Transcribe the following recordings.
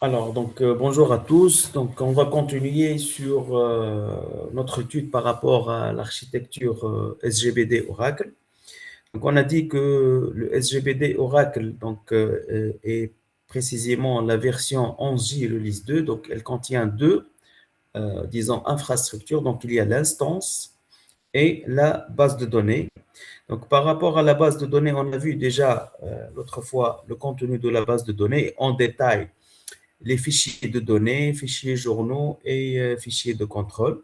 Alors, bonjour à tous. Donc, on va continuer sur notre étude par rapport à l'architecture SGBD Oracle. Donc, on a dit que le SGBD Oracle est précisément la version 11J release 2. Donc, elle contient deux, disons, infrastructures. Donc, il y a l'instance et la base de données. Donc, par rapport à la base de données, on a vu déjà l'autre fois le contenu de la base de données en détail, les fichiers de données, fichiers journaux et fichiers de contrôle.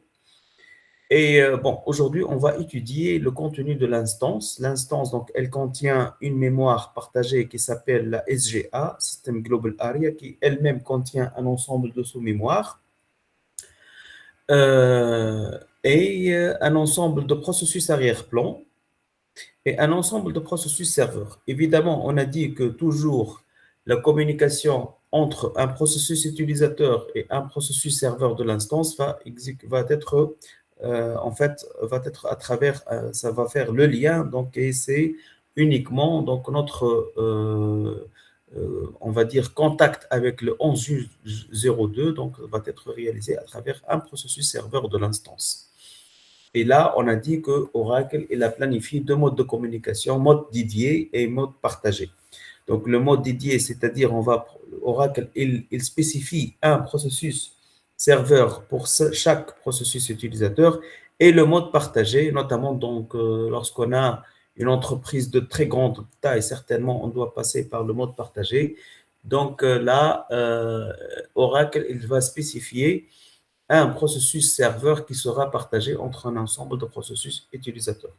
Et bon, aujourd'hui, on va étudier le contenu de l'instance. L'instance, donc, elle contient une mémoire partagée qui s'appelle la SGA, System Global Area, qui elle-même contient un ensemble de sous-mémoires et un ensemble de processus arrière-plan et un ensemble de processus serveurs. Évidemment, on a dit que toujours la communication entre un processus utilisateur et un processus serveur de l'instance va être va être à travers, ça va faire le lien, donc, et c'est uniquement donc notre, on va dire, contact avec le 11.02, donc va être réalisé à travers un processus serveur de l'instance. Et là, on a dit que Oracle, il a planifié deux modes de communication, mode dédié et mode partagé. Donc, le mode dédié, c'est-à-dire Oracle, il spécifie un processus serveur pour chaque processus utilisateur et le mode partagé, notamment lorsqu'on a une entreprise de très grande taille, certainement, on doit passer par le mode partagé. Donc là, Oracle, il va spécifier un processus serveur qui sera partagé entre un ensemble de processus utilisateurs.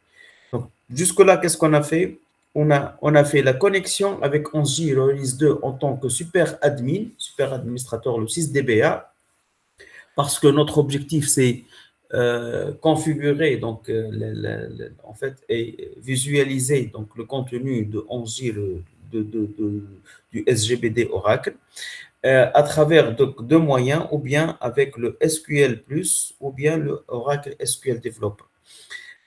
Donc, jusque-là, qu'est-ce qu'on a fait? On a fait la connexion avec 11J Release 2 en tant que super admin, super administrateur, le 6DBA, parce que notre objectif, c'est configurer, en fait, et visualiser donc, le contenu de 11J du SGBD Oracle à travers deux moyens, ou bien avec le SQL+, ou bien le Oracle SQL Developer.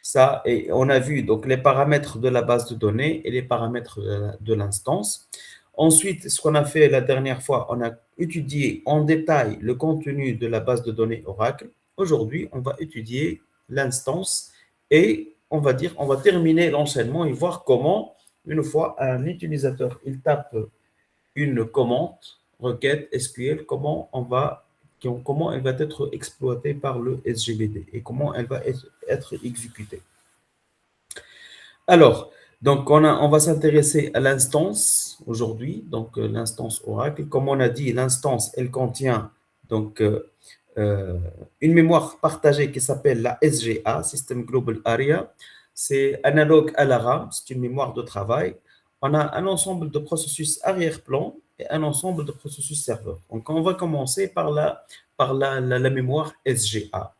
Ça, et on a vu donc les paramètres de la base de données et les paramètres de l'instance. Ensuite, ce qu'on a fait la dernière fois, on a étudié en détail le contenu de la base de données Oracle. Aujourd'hui, on va étudier l'instance et on va terminer l'enchaînement et voir comment, une fois un utilisateur, il tape une commande, requête SQL, comment elle va être exploitée par le SGBD et comment elle va être exécutée. Alors, on va s'intéresser à l'instance aujourd'hui, donc l'instance Oracle. Comme on a dit, l'instance, elle contient donc euh, une mémoire partagée qui s'appelle la SGA, System Global Area. C'est analogue à la RAM, c'est une mémoire de travail. On a un ensemble de processus arrière-plan et un ensemble de processus serveurs. Donc, on va commencer par la mémoire SGA.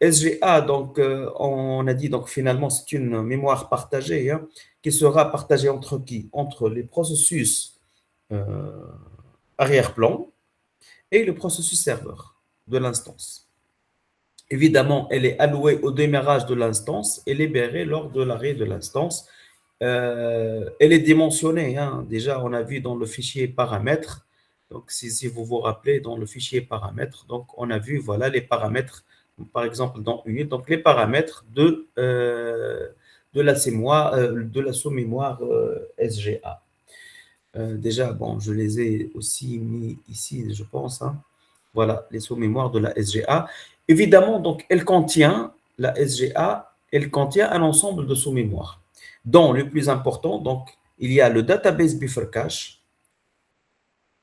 SGA, donc, on a dit, donc, finalement, c'est une mémoire partagée, hein, qui sera partagée entre qui? Entre les processus euh, arrière-plan et le processus serveur de l'instance. Évidemment, elle est allouée au démarrage de l'instance et libérée lors de l'arrêt de l'instance. Elle est dimensionnée, hein. Déjà, on a vu dans le fichier paramètres. Donc, si vous vous rappelez, dans le fichier paramètres, donc on a vu, voilà, les paramètres, par exemple, dans UNIT, donc les paramètres de la sous-mémoire SGA. Déjà, bon, je les ai aussi mis ici, je pense, hein. Voilà, les sous-mémoires de la SGA. Évidemment, donc, la SGA, elle contient un ensemble de sous-mémoires, dont le plus important, donc, il y a le database buffer cache,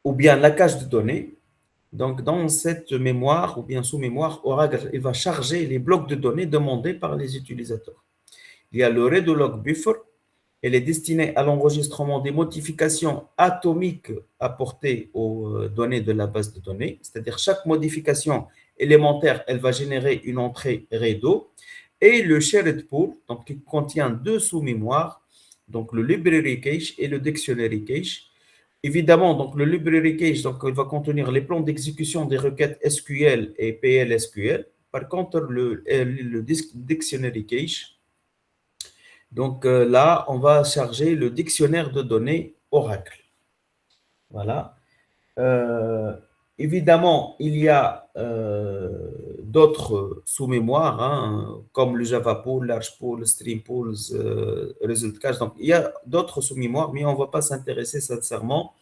ou bien la cache de données. Donc, dans cette mémoire, ou bien sous-mémoire, Oracle, il va charger les blocs de données demandés par les utilisateurs. Il y a le redo-log buffer. Elle est destinée à l'enregistrement des modifications atomiques apportées aux données de la base de données. C'est-à-dire chaque modification élémentaire, elle va générer une entrée redo. Et le shared pool, donc qui contient deux sous-mémoires, donc le library cache et le dictionary cache. Évidemment, donc le library cache, donc il va contenir les plans d'exécution des requêtes SQL et PLSQL. Par contre, le dictionary cache, donc là, on va charger le dictionnaire de données Oracle. Voilà. Euh, Évidemment, il y a d'autres sous-mémoires, hein, comme le Java Pool, l'Arch Pool, Stream Pools, Result Cache. Donc, il y a d'autres sous-mémoires, mais on ne va pas s'intéresser sincèrement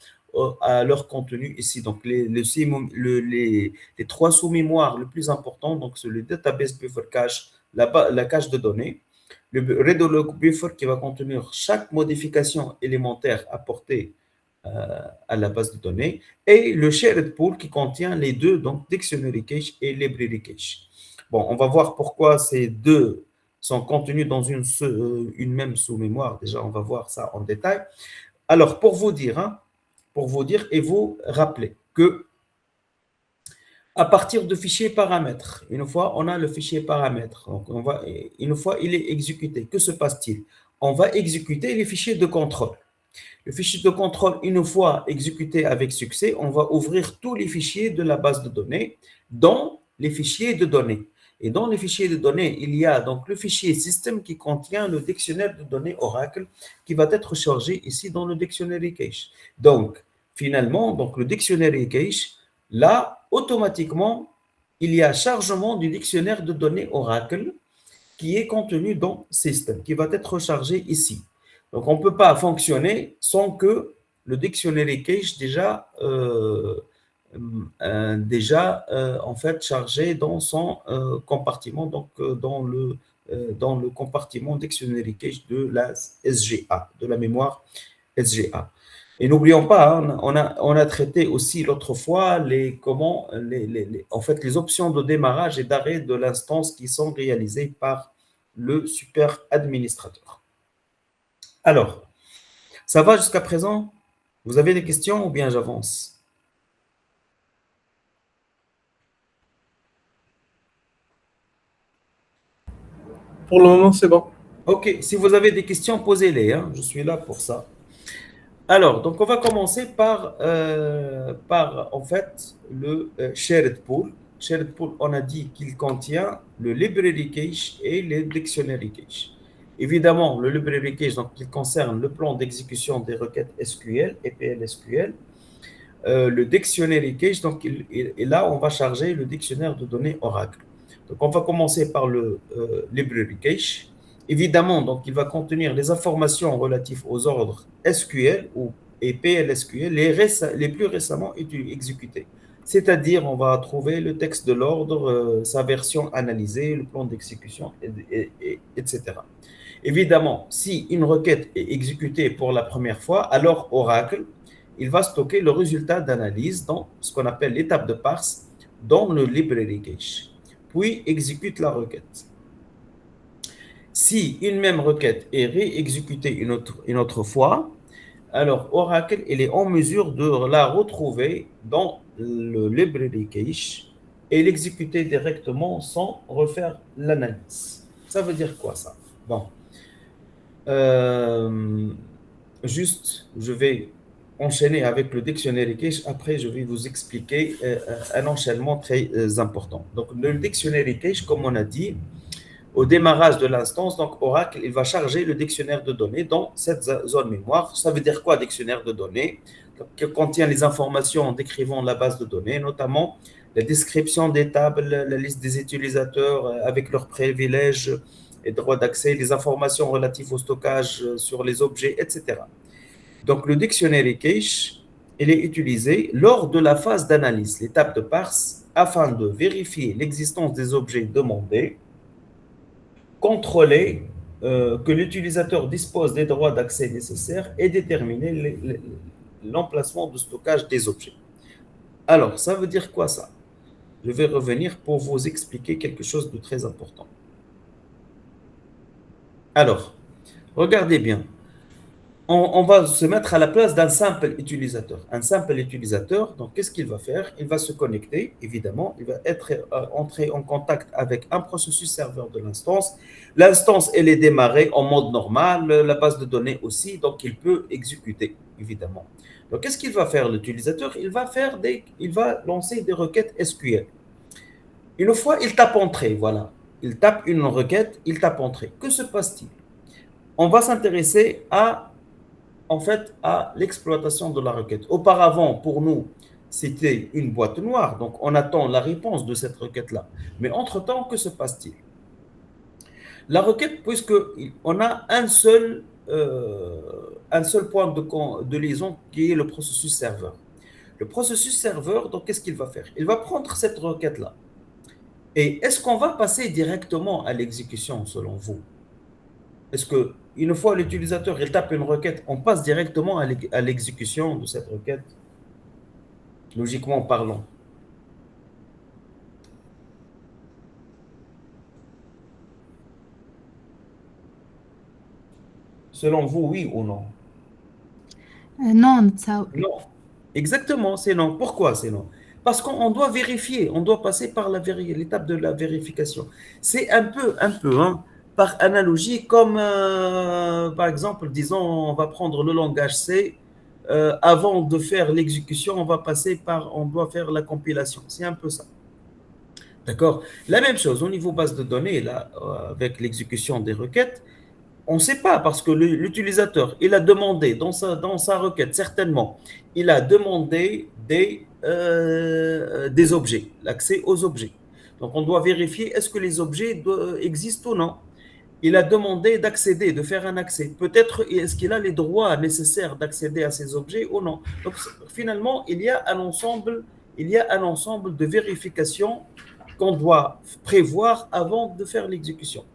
à leur contenu ici. Donc, les trois sous-mémoires les plus importants, donc, c'est le Database Buffer Cache, la cache de données, le Readlog Buffer qui va contenir chaque modification élémentaire apportée à la base de données, et le shared pool qui contient les deux, donc dictionary cache et library cache. Bon, on va voir pourquoi ces deux sont contenus dans une même sous-mémoire. Déjà, on va voir ça en détail. Alors, pour vous dire, hein, pour vous dire et vous rappeler que à partir de fichiers paramètres, une fois on a le fichier paramètre, donc une fois il est exécuté, que se passe-t-il? On va exécuter les fichiers de contrôle. Le fichier de contrôle, une fois exécuté avec succès, on va ouvrir tous les fichiers de la base de données, dont les fichiers de données. Et dans les fichiers de données, il y a donc le fichier système qui contient le dictionnaire de données Oracle qui va être chargé ici dans le dictionary cache. Donc, finalement, donc le dictionary cache, là, automatiquement, il y a chargement du dictionnaire de données Oracle qui est contenu dans System, qui va être chargé ici. Donc, on ne peut pas fonctionner sans que le dictionary cache en fait chargé dans son compartiment, donc dans le compartiment dictionary cache de la SGA, de la mémoire SGA. Et n'oublions pas, hein, on a traité aussi l'autre fois en fait, les options de démarrage et d'arrêt de l'instance qui sont réalisées par le super administrateur. Alors, ça va jusqu'à présent? Vous avez des questions ou bien j'avance? Pour le moment, c'est bon. Ok, si vous avez des questions, posez-les, hein, je suis là pour ça. Alors, donc on va commencer par en fait le shared pool. Shared pool, on a dit qu'il contient le library cache et le dictionary cache. Évidemment, le library cache, donc, il concerne le plan d'exécution des requêtes SQL et PLSQL. Le dictionary cache, donc et là, on va charger le dictionnaire de données Oracle. Donc, on va commencer par le library cache. Évidemment, donc, il va contenir les informations relatives aux ordres SQL et PLSQL les plus récemment exécutés. C'est-à-dire, on va trouver le texte de l'ordre, sa version analysée, le plan d'exécution, etc. Évidemment, si une requête est exécutée pour la première fois, alors Oracle, il va stocker le résultat d'analyse dans ce qu'on appelle l'étape de parse dans le library cache, puis exécute la requête. Si une même requête est réexécutée une autre fois, alors Oracle il est en mesure de la retrouver dans le library cache et l'exécuter directement sans refaire l'analyse. Ça veut dire quoi ça? Bon, euh, juste, je vais enchaîner avec le dictionnaire cache. Après, je vais vous expliquer un enchaînement très important. Donc, le dictionnaire cache, comme on a dit, au démarrage de l'instance, donc Oracle, il va charger le dictionnaire de données dans cette zone mémoire. Ça veut dire quoi, dictionnaire de données? Qui contient les informations décrivant la base de données, notamment la description des tables, la liste des utilisateurs avec leurs privilèges et droits d'accès, les informations relatives au stockage sur les objets, etc. Donc, le dictionnaire cache, il est utilisé lors de la phase d'analyse, l'étape de parse, afin de vérifier l'existence des objets demandés, contrôler que l'utilisateur dispose des droits d'accès nécessaires et déterminer l'emplacement de stockage des objets. Alors, ça veut dire quoi ça? Je vais revenir pour vous expliquer quelque chose de très important. Alors, regardez bien. On va se mettre à la place d'un simple utilisateur. Un simple utilisateur, donc qu'est-ce qu'il va faire? Il va se connecter, évidemment, il va entrer en contact avec un processus serveur de l'instance. L'instance, elle est démarrée en mode normal, la base de données aussi, donc il peut exécuter, évidemment. Donc qu'est-ce qu'il va faire l'utilisateur? Il va lancer des requêtes SQL. Une fois, il tape entrée, voilà. Il tape une requête, il tape entrée. Que se passe-t-il? On va s'intéresser en fait, à l'exploitation de la requête. Auparavant, pour nous, c'était une boîte noire, donc on attend la réponse de cette requête-là. Mais entre-temps, que se passe-t-il? La requête, puisqu'on a un seul point de liaison qui est le processus serveur. Le processus serveur, donc qu'est-ce qu'il va faire? Il va prendre cette requête-là. Et est-ce qu'on va passer directement à l'exécution selon vous? Est-ce que une fois l'utilisateur il tape une requête, on passe directement à l'exécution de cette requête, logiquement parlant? Selon vous, oui ou non? Non, ça, Non. Exactement, c'est non. Pourquoi c'est non? Parce qu'on doit vérifier, on doit passer par l'étape de la vérification. C'est un peu, par analogie, comme par exemple, disons, on va prendre le langage C, avant de faire l'exécution, on doit faire la compilation. C'est un peu ça. D'accord? La même chose au niveau base de données, là, avec l'exécution des requêtes, on ne sait pas parce que l'utilisateur, il a demandé dans sa requête, certainement, il a demandé des objets, l'accès aux objets. Donc, on doit vérifier est-ce que les objets existent ou non. Il a demandé d'accéder, de faire un accès. Peut-être est-ce qu'il a les droits nécessaires d'accéder à ces objets ou non. Donc, finalement, il y a un ensemble de vérifications qu'on doit prévoir avant de faire l'exécution.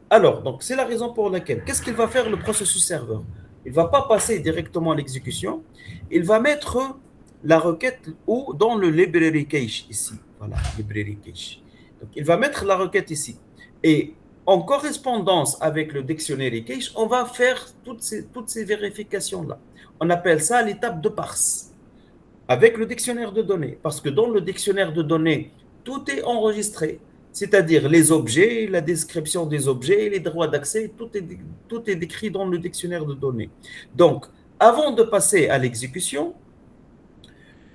Alors, donc, c'est la raison pour laquelle, qu'est-ce qu'il va faire le processus serveur? Il ne va pas passer directement à l'exécution, il va mettre la requête ou dans le library cache ici. Voilà, library cache. Donc, il va mettre la requête ici. Et en correspondance avec le dictionary cache, on va faire toutes ces vérifications-là. On appelle ça l'étape de parse avec le dictionnaire de données. Parce que dans le dictionnaire de données, tout est enregistré, c'est-à-dire les objets, la description des objets, les droits d'accès, tout est décrit dans le dictionnaire de données. Donc, avant de passer à l'exécution,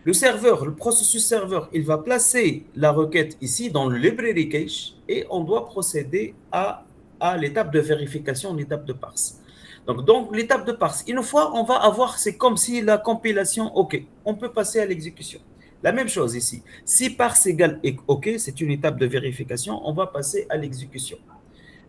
le processus serveur, il va placer la requête ici dans le library cache et on doit procéder à l'étape de vérification, l'étape de parse. Donc l'étape de parse, une fois, on va avoir, c'est comme si la compilation, OK, on peut passer à l'exécution. La même chose ici. Si parse égale OK, c'est une étape de vérification, on va passer à l'exécution.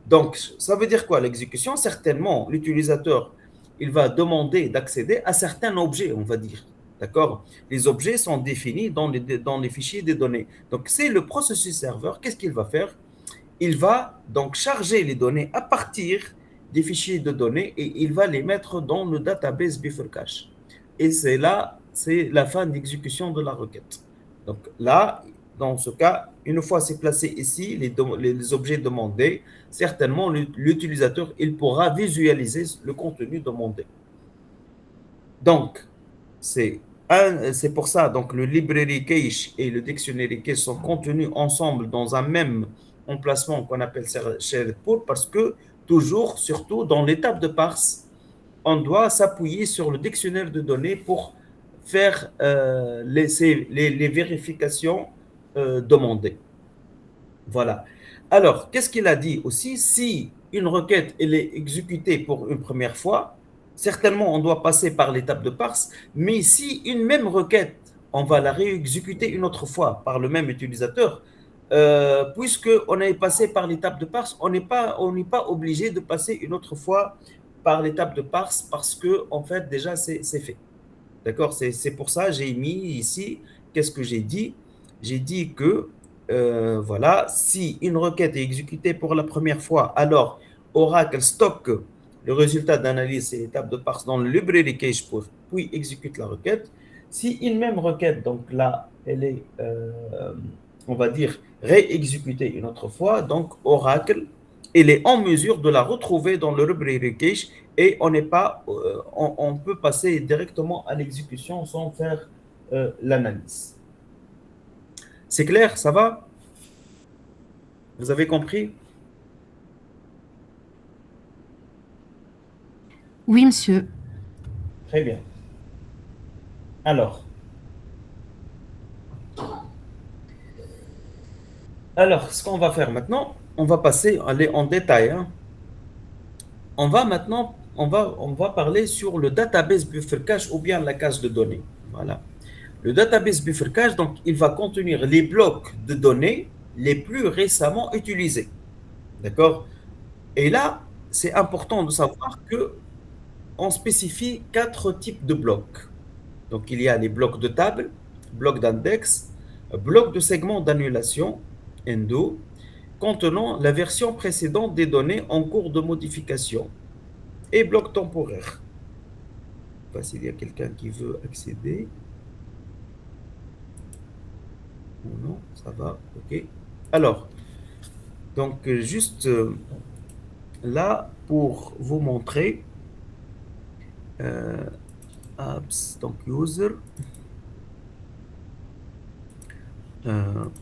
Donc, ça veut dire quoi l'exécution? Certainement, l'utilisateur, il va demander d'accéder à certains objets, on va dire. D'accord? Les objets sont définis dans les fichiers des données. Donc, c'est le processus serveur. Qu'est-ce qu'il va faire? Il va donc charger les données à partir des fichiers de données et il va les mettre dans le database buffer cache. Et c'est là, c'est la fin d'exécution de la requête. Donc là, dans ce cas, une fois c'est placé ici, les objets demandés, certainement l'utilisateur, il pourra visualiser le contenu demandé. Donc, c'est pour ça, donc le library cache et le dictionary cache sont contenus ensemble dans un même emplacement qu'on appelle shared pool parce que toujours, surtout dans l'étape de parse, on doit s'appuyer sur le dictionnaire de données pour faire les vérifications demandées. Voilà. Alors, qu'est-ce qu'il a dit aussi? Si une requête elle est exécutée pour une première fois, certainement on doit passer par l'étape de parse, mais si une même requête, on va la réexécuter une autre fois par le même utilisateur, puisqu'on est passé par l'étape de parse, on n'est pas obligé de passer une autre fois par l'étape de parse parce que, en fait, déjà, c'est fait. D'accord? C'est pour ça que j'ai mis ici, qu'est-ce que j'ai dit? J'ai dit que, voilà, si une requête est exécutée pour la première fois, alors Oracle stocke le résultat d'analyse et l'étape de parse dans le library cache puis exécute la requête. Si une même requête, donc là, elle est, on va dire, réexécutée une autre fois, donc Oracle, il est en mesure de la retrouver dans le library cache et on peut passer directement à l'exécution sans faire l'analyse. C'est clair, ça va? Vous avez compris? oui, monsieur. Très bien. Alors, ce qu'on va faire maintenant, on va aller en détail. Hein. On va parler sur le database buffer cache ou bien la cache de données. Voilà. Le database buffer cache, donc, il va contenir les blocs de données les plus récemment utilisés. D'accord? Et là, c'est important de savoir que on spécifie 4 types de blocs. Donc, il y a les blocs de table, blocs d'index, blocs de segments d'annulation, endo, contenant la version précédente des données en cours de modification, et blocs temporaires. Je ne sais pas s'il y a quelqu'un qui veut accéder. Ou non, ça va, ok. Alors, donc, juste là, pour vous montrer, apps, donc user,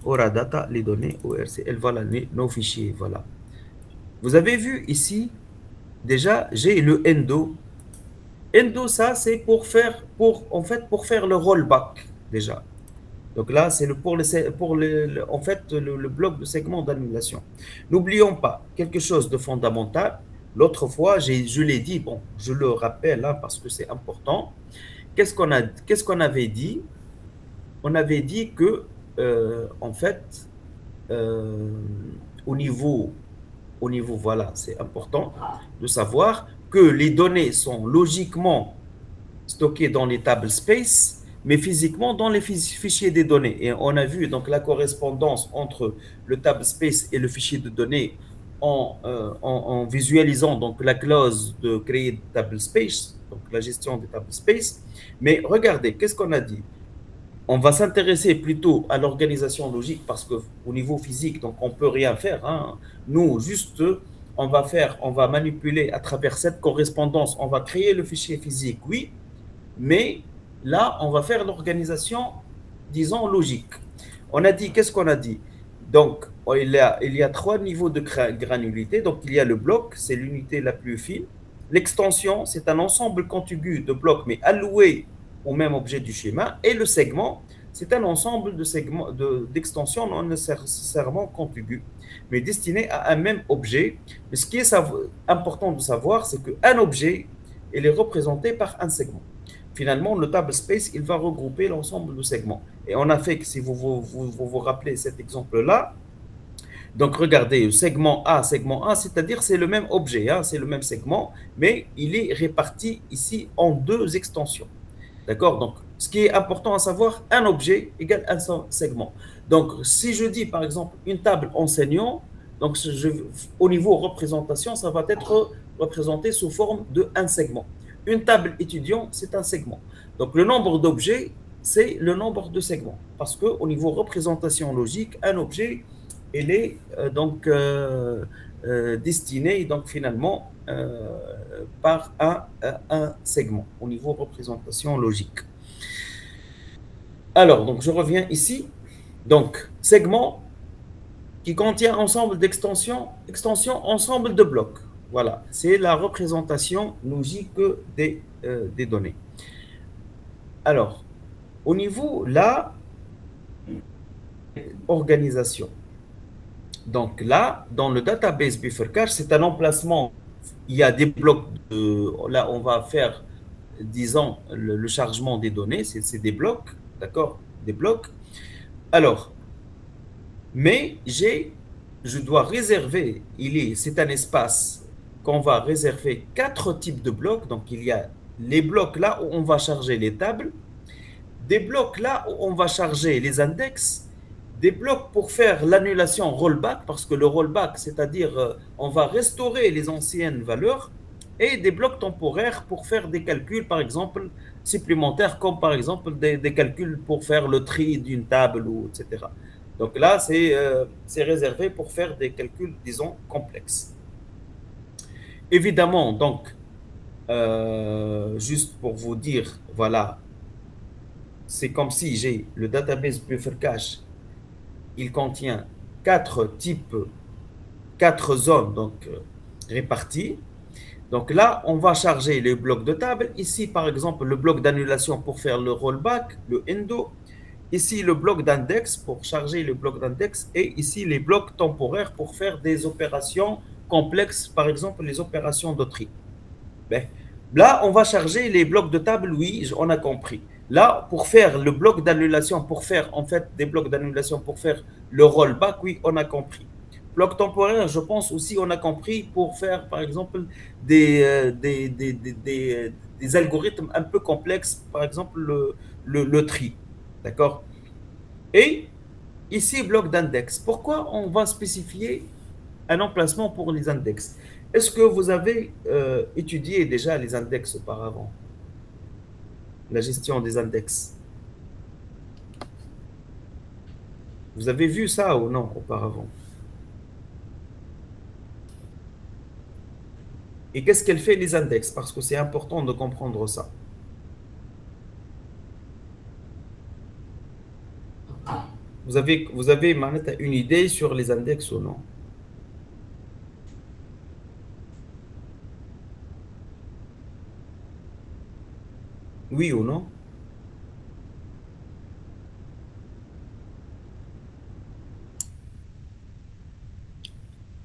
aura data, les données ORCL, voilà nos fichiers, voilà. Vous avez vu ici, déjà, j'ai le endo. Endo, ça, c'est en fait, pour faire le rollback, déjà. Donc là, c'est en fait, le bloc de segment d'annulation. N'oublions pas quelque chose de fondamental. L'autre fois, je l'ai dit, bon, je le rappelle hein, parce que c'est important. Qu'est-ce qu'on avait dit? On avait dit que, en fait, euh, au niveau, voilà, c'est important de savoir que les données sont logiquement stockées dans les tables space, mais physiquement dans les fichiers des données. Et on a vu donc la correspondance entre le table space et le fichier de données en visualisant donc la clause de créer table space, donc la gestion des table space. Mais regardez, qu'est-ce qu'on a dit? On va s'intéresser plutôt à l'organisation logique parce qu'au niveau physique, donc on ne peut rien faire. Hein. Nous, juste, on va manipuler à travers cette correspondance, on va créer le fichier physique, oui, mais là, on va faire l'organisation, disons, logique. On a dit, qu'est-ce qu'on a dit? Donc, il y a 3 niveaux de granulité. Donc, il y a le bloc, c'est l'unité la plus fine. L'extension, c'est un ensemble contigu de blocs, mais alloué au même objet du schéma. Et le segment, c'est un ensemble de segments d'extensions non nécessairement contigus, mais destiné à un même objet. Mais ce qui est important de savoir, c'est qu'un objet, il est représenté par un segment. Finalement, le table space, il va regrouper l'ensemble de segments. Et on a fait que, si vous rappelez cet exemple-là, donc regardez, segment A, c'est-à-dire c'est le même objet, hein, c'est le même segment, mais il est réparti ici en 2 extensions. D'accord? Donc, ce qui est important à savoir, un objet égale un segment. Donc, si je dis par exemple une table enseignant, donc au niveau représentation, ça va être représenté sous forme de un segment. Une table étudiant, c'est un segment. Donc, le nombre d'objets, c'est le nombre de segments. Parce qu'au niveau représentation logique, un objet, il est destiné donc finalement par un segment au niveau représentation logique. Alors, donc je reviens ici. Donc, segment qui contient ensemble d'extensions, ensemble de blocs. Voilà, c'est la représentation logique des données. Alors, au niveau là, organisation. Donc là, dans le database buffer cache, c'est un emplacement. Il y a des blocs. Là, on va faire, disons, le chargement des données. C'est des blocs, d'accord? Des blocs. Alors, mais je dois réserver, c'est un espace qu'on va réserver 4 types de blocs. Donc, il y a les blocs là où on va charger les tables, des blocs là où on va charger les index, des blocs pour faire l'annulation rollback, parce que le rollback, c'est-à-dire on va restaurer les anciennes valeurs, et des blocs temporaires pour faire des calculs, par exemple, supplémentaires, comme par exemple des calculs pour faire le tri d'une table, etc. Donc là, c'est réservé pour faire des calculs, disons, complexes. Évidemment, donc, juste pour vous dire, voilà, c'est comme si j'ai le database buffer cache, il contient 4 types, 4 zones donc, réparties. Donc là, on va charger les blocs de table. Ici, par exemple, le bloc d'annulation pour faire le rollback, le endo. Ici, le bloc d'index pour charger le bloc d'index. Et ici, les blocs temporaires pour faire des opérations complexes, par exemple, les opérations de tri. Ben, là, on va charger les blocs de table, oui, on a compris. Là, pour faire le bloc d'annulation, pour faire en fait des blocs d'annulation, pour faire le rollback, oui, on a compris. Bloc temporaire, je pense aussi, on a compris pour faire, par exemple, des algorithmes un peu complexes, par exemple le tri. D'accord. Et ici, bloc d'index. Pourquoi on va spécifier un emplacement pour les index? Est-ce que vous avez étudié déjà les index auparavant? La gestion des index. Vous avez vu ça ou non auparavant? Et qu'est-ce qu'elle fait les index? Parce que c'est important de comprendre ça. Vous avez Manette, une idée sur les index ou non? Oui ou non?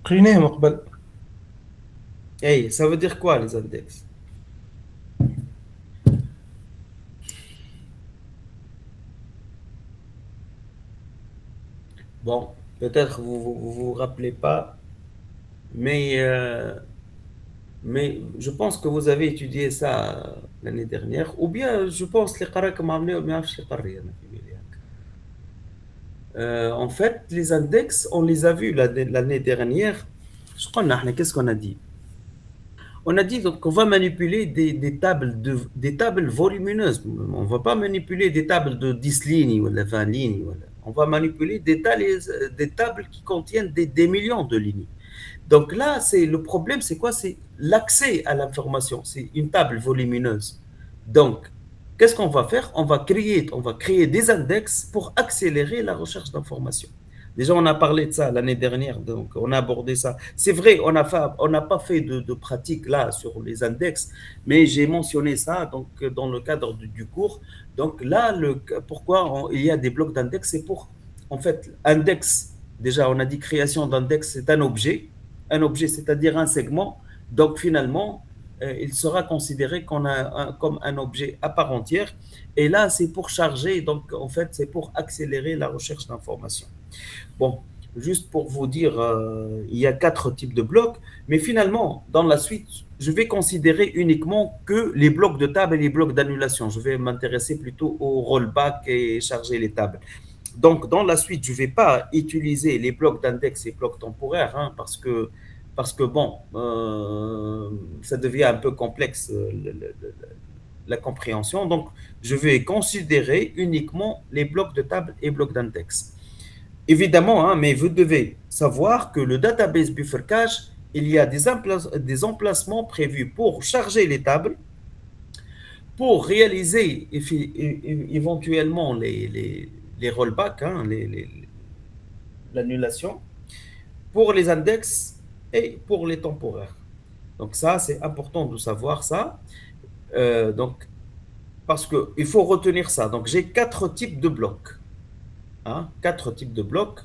قريناه من قبل. Hey, ça veut dire quoi les index? Bon, peut-être vous rappelez pas, mais je pense que vous avez étudié ça l'année dernière, ou bien je pense les قراك ما عملوا ما يعرفش يقري أنا في بالي هكا. En fait, les index, on les a vus l'année dernière. Qu'est-ce qu'on a dit? On a dit donc qu'on va manipuler des tables volumineuses. On ne va pas manipuler des tables de 10 lignes ou de 20 lignes. On va manipuler des tables qui contiennent des millions de lignes. Donc là, le problème, c'est quoi? C'est l'accès à l'information. C'est une table volumineuse. Donc, qu'est-ce qu'on va faire? On va créer des index pour accélérer la recherche d'informations. Déjà, on a parlé de ça l'année dernière, donc on a abordé ça. C'est vrai, on n'a pas fait de pratique là sur les index, mais j'ai mentionné ça donc, dans le cadre du cours. Donc là, pourquoi il y a des blocs d'index? C'est pour, en fait, index, déjà on a dit création d'index, c'est un objet, c'est-à-dire un segment. Donc finalement, il sera considéré comme un objet à part entière. Et là, c'est pour charger, donc en fait, c'est pour accélérer la recherche d'informations. Bon, juste pour vous dire, il y a 4 types de blocs, mais finalement, dans la suite, je vais considérer uniquement que les blocs de table et les blocs d'annulation. Je vais m'intéresser plutôt au rollback et charger les tables. Donc, dans la suite, je ne vais pas utiliser les blocs d'index et blocs temporaires, hein, parce que bon, ça devient un peu complexe la compréhension. Donc, je vais considérer uniquement les blocs de table et blocs d'index. Évidemment, hein, mais vous devez savoir que le database buffer cache, il y a des emplacements prévus pour charger les tables, pour réaliser éventuellement les rollbacks, hein, l'annulation, pour les index et pour les temporaires. Donc ça, c'est important de savoir ça. Donc, parce qu'il faut retenir ça. Donc j'ai 4 types de blocs. Hein, 4 types de blocs.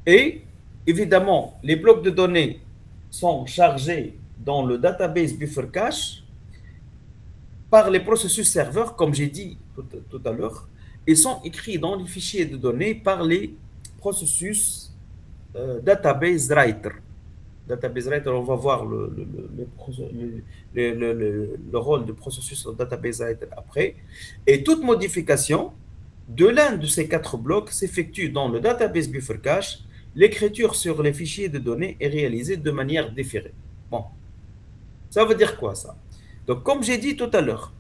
Et évidemment, les blocs de données sont chargés dans le database buffer cache par les processus serveurs, comme j'ai dit tout à l'heure. Ils sont écrits dans les fichiers de données par les processus database writer. Database writer, on va voir le rôle du processus database writer après. Et toute modification de l'un de ces 4 blocs s'effectue dans le database buffer cache. L'écriture sur les fichiers de données est réalisée de manière différée. Bon, ça veut dire quoi ça? Donc, comme j'ai dit tout à l'heure,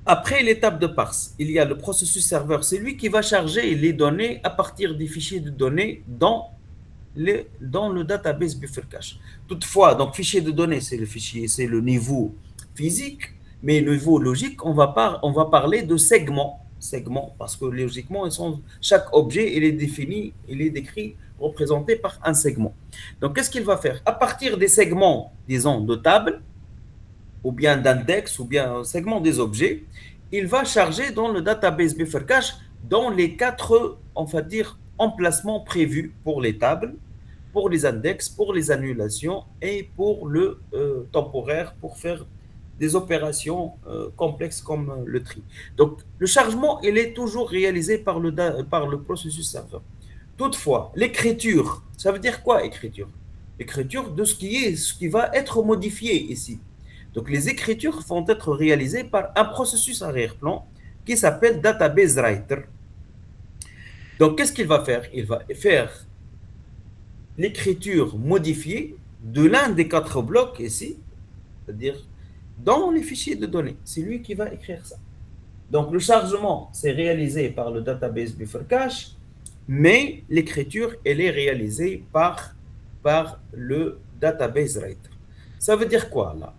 après l'étape de parse, il y a le processus serveur. C'est lui qui va charger les données à partir des fichiers de données dans le database buffer cache. Toutefois, donc fichier de données, c'est le niveau physique, mais le niveau logique, on va parler de segments, parce que logiquement, chaque objet, il est décrit, représenté par un segment. Donc, qu'est-ce qu'il va faire? À partir des segments, disons, de table, ou bien d'index, ou bien un segment des objets, il va charger dans le database buffer cache dans les 4, on va dire, emplacements prévus pour les tables, pour les index, pour les annulations et pour le temporaire, pour faire des opérations complexes comme le tri. Donc, le chargement, il est toujours réalisé par le processus serveur. Toutefois, l'écriture, ça veut dire quoi écriture? L'écriture de ce qui va être modifié ici. Donc, les écritures vont être réalisées par un processus arrière-plan qui s'appelle Database Writer. Donc, qu'est-ce qu'il va faire? Il va faire l'écriture modifiée de l'un des quatre blocs ici, c'est-à-dire dans les fichiers de données. C'est lui qui va écrire ça. Donc, le chargement, c'est réalisé par le database buffer cache, mais l'écriture, elle est réalisée par le database writer. Ça veut dire quoi là?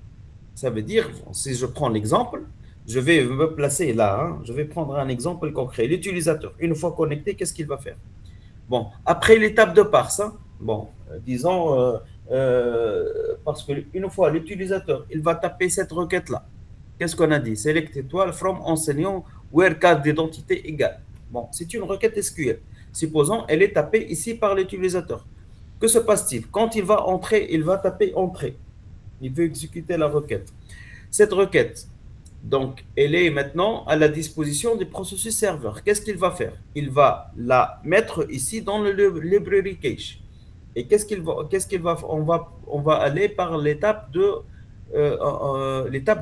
Ça veut dire, si je prends l'exemple, je vais me placer là, hein, je vais prendre un exemple concret. L'utilisateur, une fois connecté, qu'est-ce qu'il va faire? Bon, après l'étape de parse, hein, bon, disons, parce qu'une fois l'utilisateur, il va taper cette requête-là. Qu'est-ce qu'on a dit? Select étoile from enseignant where carte d'identité égale. Bon, c'est une requête SQL. Supposons, elle est tapée ici par l'utilisateur. Que se passe-t-il? Quand il va entrer, il va taper entrée. Il veut exécuter la requête. Cette requête, donc, elle est maintenant à la disposition du processus serveur. Qu'est-ce qu'il va faire? Il va la mettre ici dans le library cache. Et on va aller par l'étape de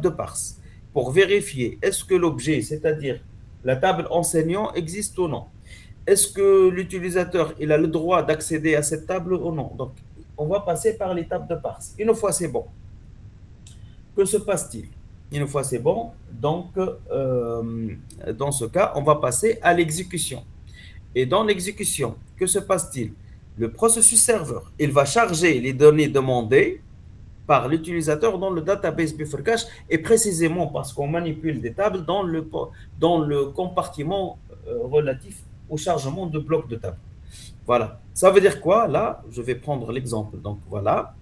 parse pour vérifier est-ce que l'objet, c'est-à-dire la table enseignant, existe ou non. Est-ce que l'utilisateur il a le droit d'accéder à cette table ou non? Donc, on va passer par l'étape de parse. Une fois c'est bon, que se passe-t-il? Une fois c'est bon, donc dans ce cas, on va passer à l'exécution. Et dans l'exécution, que se passe-t-il? Le processus serveur, il va charger les données demandées par l'utilisateur dans le database buffer cache et précisément parce qu'on manipule des tables dans le compartiment relatif au chargement de blocs de table. Voilà. Ça veut dire quoi? Là, je vais prendre l'exemple. Donc voilà,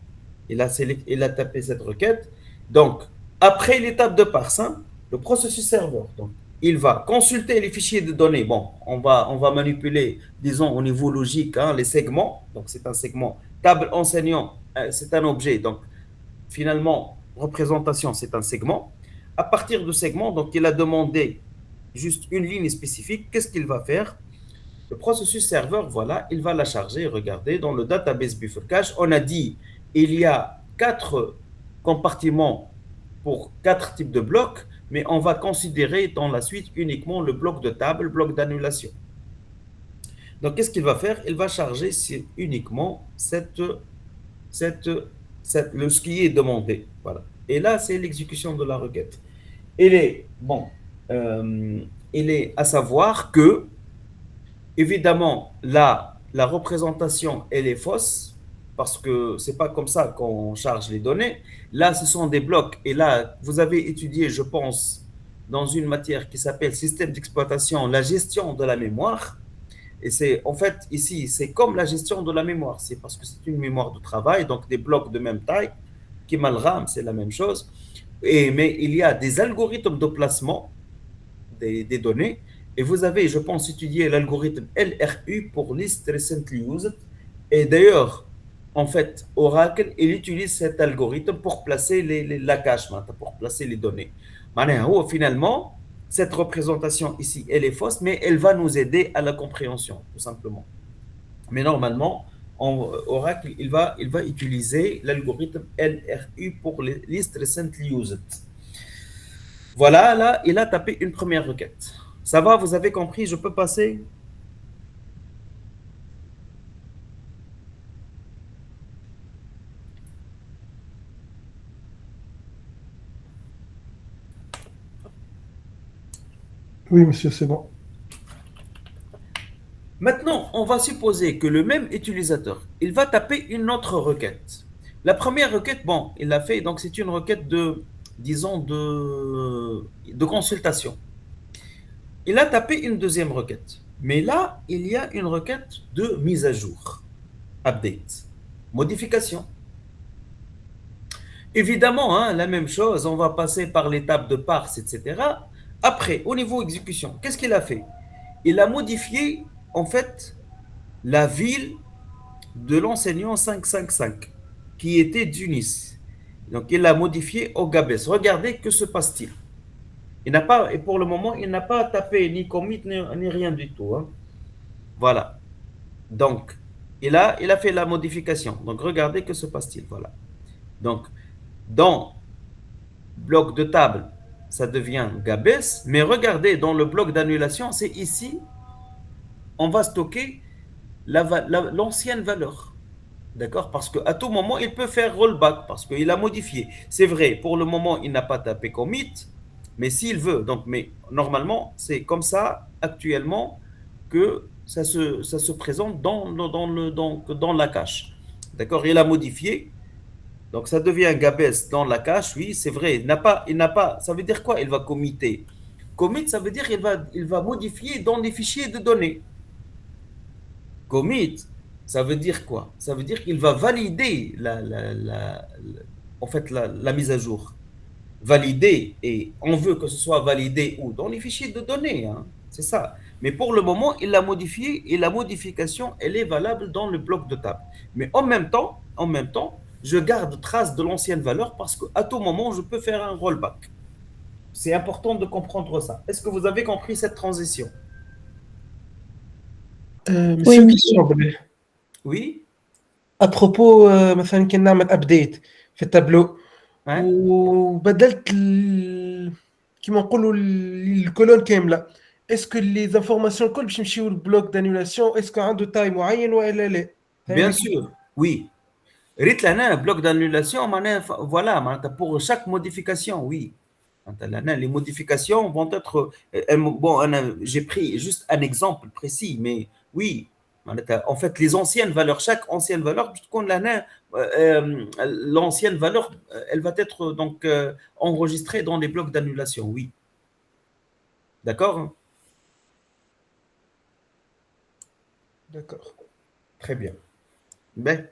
il a tapé cette requête. Donc, après l'étape de parse, hein, le processus serveur, donc, il va consulter les fichiers de données. Bon, on va manipuler, disons, au niveau logique, hein, les segments. Donc, c'est un segment. Table enseignant, c'est un objet. Donc, finalement, représentation, c'est un segment. À partir de segment, donc, il a demandé juste une ligne spécifique. Qu'est-ce qu'il va faire? Le processus serveur, voilà, il va la charger. Regardez, dans le database buffer cache, on a dit il y a 4 compartiments pour 4 types de blocs, mais on va considérer dans la suite uniquement le bloc de table, bloc d'annulation. Donc, qu'est-ce qu'il va faire? Il va charger uniquement ce qui est demandé. Voilà. Et là, c'est l'exécution de la requête. Il est, bon, il est à savoir que évidemment, là, la représentation, elle est fausse, parce que c'est pas comme ça qu'on charge les données. Là, ce sont des blocs. Et là, vous avez étudié, je pense, dans une matière qui s'appelle système d'exploitation, la gestion de la mémoire. Et c'est, en fait, ici, c'est comme la gestion de la mémoire. C'est parce que c'est une mémoire de travail, donc des blocs de même taille, qui mal RAM, c'est la même chose. Mais il y a des algorithmes de placement des données. Et vous avez, je pense, étudié l'algorithme LRU pour List Recently Used. Et d'ailleurs, en fait, Oracle, il utilise cet algorithme pour placer la cache, pour placer les données. Finalement, cette représentation ici, elle est fausse, mais elle va nous aider à la compréhension, tout simplement. Mais normalement, Oracle, il va utiliser l'algorithme LRU pour les List Recently Used. Voilà, là, il a tapé une première requête. Ça va, vous avez compris, je peux passer? Oui, monsieur, c'est bon. Maintenant, on va supposer que le même utilisateur, il va taper une autre requête. La première requête, bon, il l'a fait, donc c'est une requête disons, de consultation. Il a tapé une deuxième requête. Mais là, il y a une requête de mise à jour, update, modification. Évidemment, hein, la même chose, on va passer par l'étape de parse, etc. Après, au niveau exécution, qu'est-ce qu'il a fait? Il a modifié, en fait, la ville de l'enseignant 555, qui était Tunis. Donc, il l'a modifié au Gabès. Regardez que se passe-t-il. Il n'a pas, et pour le moment, il n'a pas tapé ni commit ni rien du tout, hein. Voilà. Donc, il a fait la modification. Donc, regardez que se passe-t-il. Voilà. Donc, dans bloc de table, ça devient Gabès. Mais regardez, dans le bloc d'annulation, c'est ici, on va stocker l'ancienne valeur. D'accord? Parce qu'à tout moment, il peut faire rollback parce qu'il a modifié. C'est vrai, pour le moment, il n'a pas tapé commit, mais s'il veut. Donc, mais normalement, c'est comme ça, actuellement, que ça se présente dans la cache. D'accord? Il a modifié. Donc, ça devient Gabès dans la cache. Oui, c'est vrai. Il n'a pas. Ça veut dire quoi? Il va committer. Commit, ça veut dire il va modifier dans les fichiers de données. Commit, ça veut dire quoi? Ça veut dire qu'il va valider en fait, la mise à jour. Valider, et on veut que ce soit validé où? Dans les fichiers de données, hein. C'est ça. Mais pour le moment, il l'a modifié et la modification, elle est valable dans le bloc de table. Mais en même temps, je garde trace de l'ancienne valeur parce qu'à tout moment, je peux faire un rollback. C'est important de comprendre ça. Est-ce que vous avez compris cette transition? Oui, مسيو monsieur. كيسيون بالله Oui? ابروبو مثلا كي نعمل ابديت في التابلو Hein? وبدلت كيما نقولوا الكولون كامله اسكو لي زانفورماسيون الكل باش يمشيو للبلوك دانيولاسيون اسكو عنده تاي معين والا لا Bien فهمني sûr, oui. ريت لهنا bloc d'annulation معناها voilà معناتها pour chaque modification, oui. معناتها لهنا les modifications vont être bon j'ai pris juste un exemple précis mais oui معناتها en fait les anciennes valeurs chaque ancienne valeur باش تكون لهنا l'ancienne valeur elle va être donc enregistrée dans les blocs d'annulation, oui. D'accord? داكور Très bien. Ben,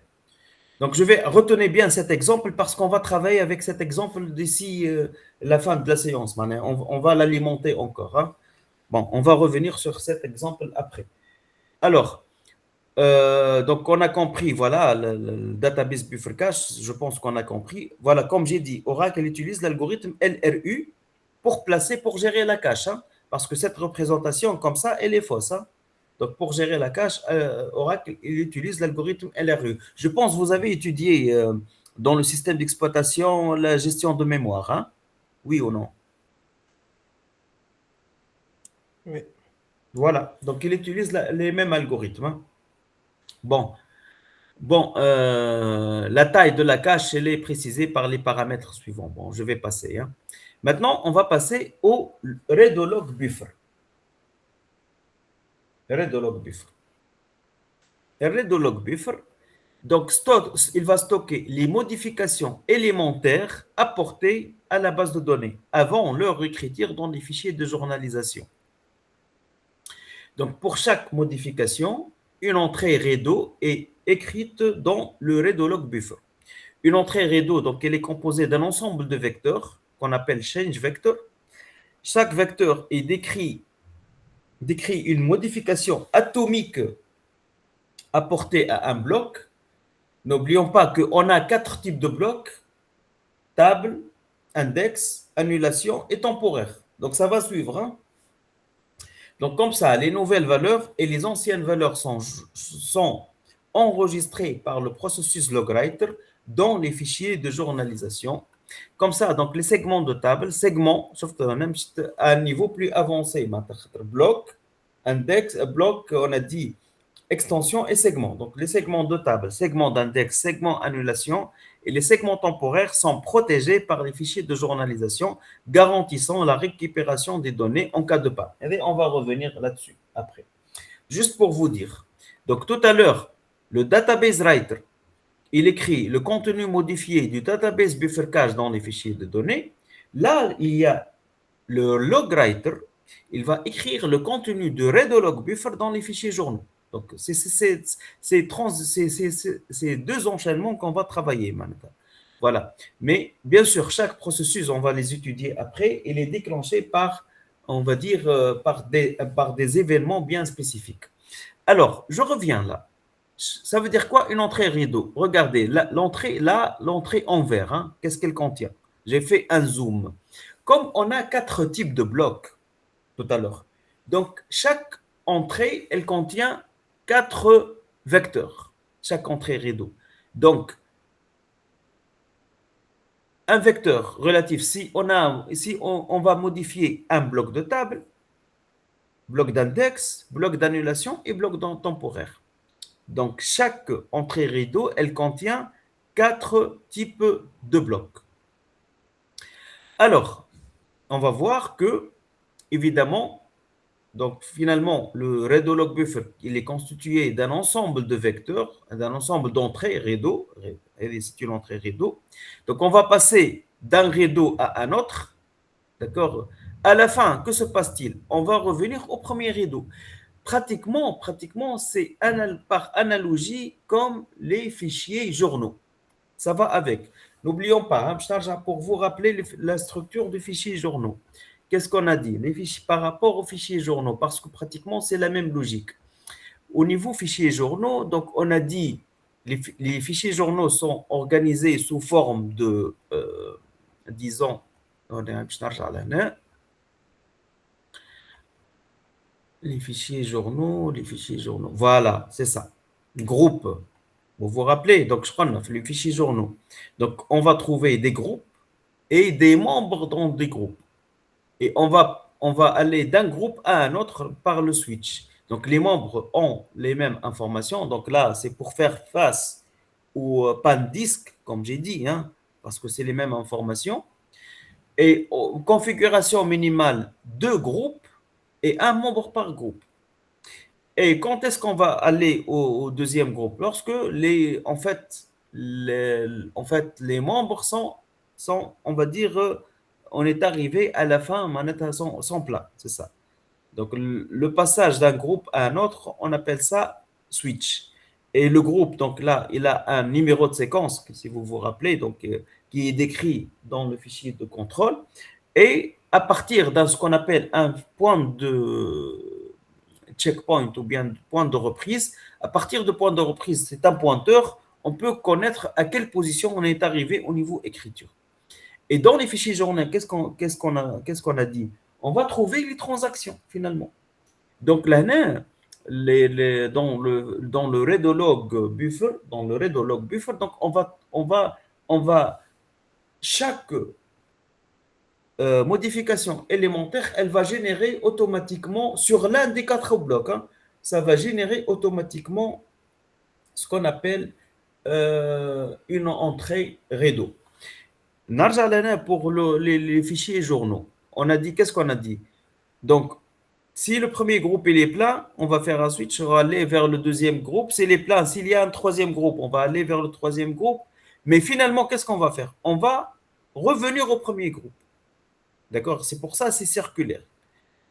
donc, je vais retenir bien cet exemple parce qu'on va travailler avec cet exemple d'ici la fin de la séance. On va l'alimenter encore, hein. Bon, on va revenir sur cet exemple après. Alors, donc on a compris, voilà, le database buffer cache, je pense qu'on a compris. Voilà, comme j'ai dit, Oracle utilise l'algorithme LRU pour placer, pour gérer la cache, hein, parce que cette représentation comme ça, elle est fausse, hein. Donc, pour gérer la cache, Oracle il utilise l'algorithme LRU. Je pense que vous avez étudié dans le système d'exploitation la gestion de mémoire, hein? Oui ou non? وي Voilà. Donc, il utilise les mêmes algorithmes, hein. Bon, la taille de la cache, elle est précisée par les paramètres suivants. Bon, je vais passer, hein. Maintenant, on va passer au redo-log buffer. Redo-log buffer. Le redo-log buffer, donc, il va stocker les modifications élémentaires apportées à la base de données avant leur écriture dans les fichiers de journalisation. Donc, pour chaque modification, une entrée redo est écrite dans le redo-log buffer. Une entrée redo, donc, elle est composée d'un ensemble de vecteurs qu'on appelle change vector. Chaque vecteur est décrit une modification atomique apportée à un bloc. N'oublions pas qu'on a 4 types de blocs: table, index, annulation et temporaire. Donc, ça va suivre, hein. Donc, comme ça, les nouvelles valeurs et les anciennes valeurs sont enregistrées par le processus logwriter dans les fichiers de journalisation. Comme ça, donc les segments de table, segments, sauf à un niveau plus avancé. Bloc, index, bloc, on a dit extension et segment. Donc, les segments de table, segments d'index, segments annulation et les segments temporaires sont protégés par les fichiers de journalisation garantissant la récupération des données en cas de panne. Et on va revenir là-dessus après. Juste pour vous dire. Donc, tout à l'heure, le database writer, il écrit le contenu modifié du database buffer cache dans les fichiers de données. Là, il y a le log writer, il va écrire le contenu de redo-log buffer dans les fichiers journaux. Donc, c'est deux enchaînements qu'on va travailler maintenant. Voilà. Mais bien sûr, chaque processus, on va les étudier après et les déclencher par, on va dire, par des événements bien spécifiques. Alors, je reviens là. Ça veut dire quoi une entrée rideau? Regardez, l'entrée en vert, hein, qu'est-ce qu'elle contient? J'ai fait un zoom. Comme on a 4 types de blocs tout à l'heure, donc chaque entrée, elle contient 4 vecteurs, chaque entrée rideau. Donc, un vecteur relatif, si on va modifier un bloc de table, bloc d'index, bloc d'annulation et bloc temporaire. Donc, chaque entrée rideau, elle contient 4 types de blocs. Alors, on va voir que, évidemment, donc finalement, le rideau log buffer, il est constitué d'un ensemble de vecteurs, d'un ensemble d'entrées rideau, et c'est une entrée rideau. Donc, on va passer d'un rideau à un autre, d'accord? À la fin, que se passe-t-il? On va revenir au premier rideau. Pratiquement, c'est par analogie comme les fichiers journaux. Ça va avec. N'oublions pas, hein, pour vous rappeler la structure du fichier journaux. Qu'est-ce qu'on a dit? Les fichiers, par rapport aux fichiers journaux, parce que pratiquement c'est la même logique. Au niveau fichiers journaux, donc on a dit les fichiers journaux sont organisés sous forme de, disons, les fichiers journaux, Voilà, c'est ça. Groupe. Vous vous rappelez, donc je crois qu'on a fait les fichiers journaux. Donc on va trouver des groupes et des membres dans des groupes. Et on va aller d'un groupe à un autre par le switch. Donc les membres ont les mêmes informations. Donc là, c'est pour faire face au pan disque, comme j'ai dit, hein, parce que c'est les mêmes informations. Et configuration minimale 2 groupes et un membre par groupe. Et quand est-ce qu'on va aller au deuxième groupe? Lorsque les membres on va dire, on est arrivé à la fin, sont pleins, c'est ça. Donc, le passage d'un groupe à un autre, on appelle ça switch. Et le groupe, donc là, il a un numéro de séquence, si vous vous rappelez, donc, qui est décrit dans le fichier de contrôle. Et à partir de ce qu'on appelle un point de checkpoint ou bien point de reprise, à partir de point de reprise, c'est un pointeur, on peut connaître à quelle position on est arrivé au niveau écriture. Et dans les fichiers journaux, qu'est-ce qu'on a dit? On va trouver les transactions finalement. Donc là, dans le readlog buffer, donc on va chaque modification élémentaire, elle va générer automatiquement sur l'un des 4 blocs, hein, ça va générer automatiquement ce qu'on appelle une entrée rideau. Pour les fichiers journaux, on a dit, qu'est-ce qu'on a dit? Donc, si le premier groupe il est plein, on va faire un switch, on va aller vers le deuxième groupe. S'il est plein, s'il y a un troisième groupe, on va aller vers le troisième groupe. Mais finalement, qu'est-ce qu'on va faire? On va revenir au premier groupe. D'accord? C'est pour ça, c'est circulaire.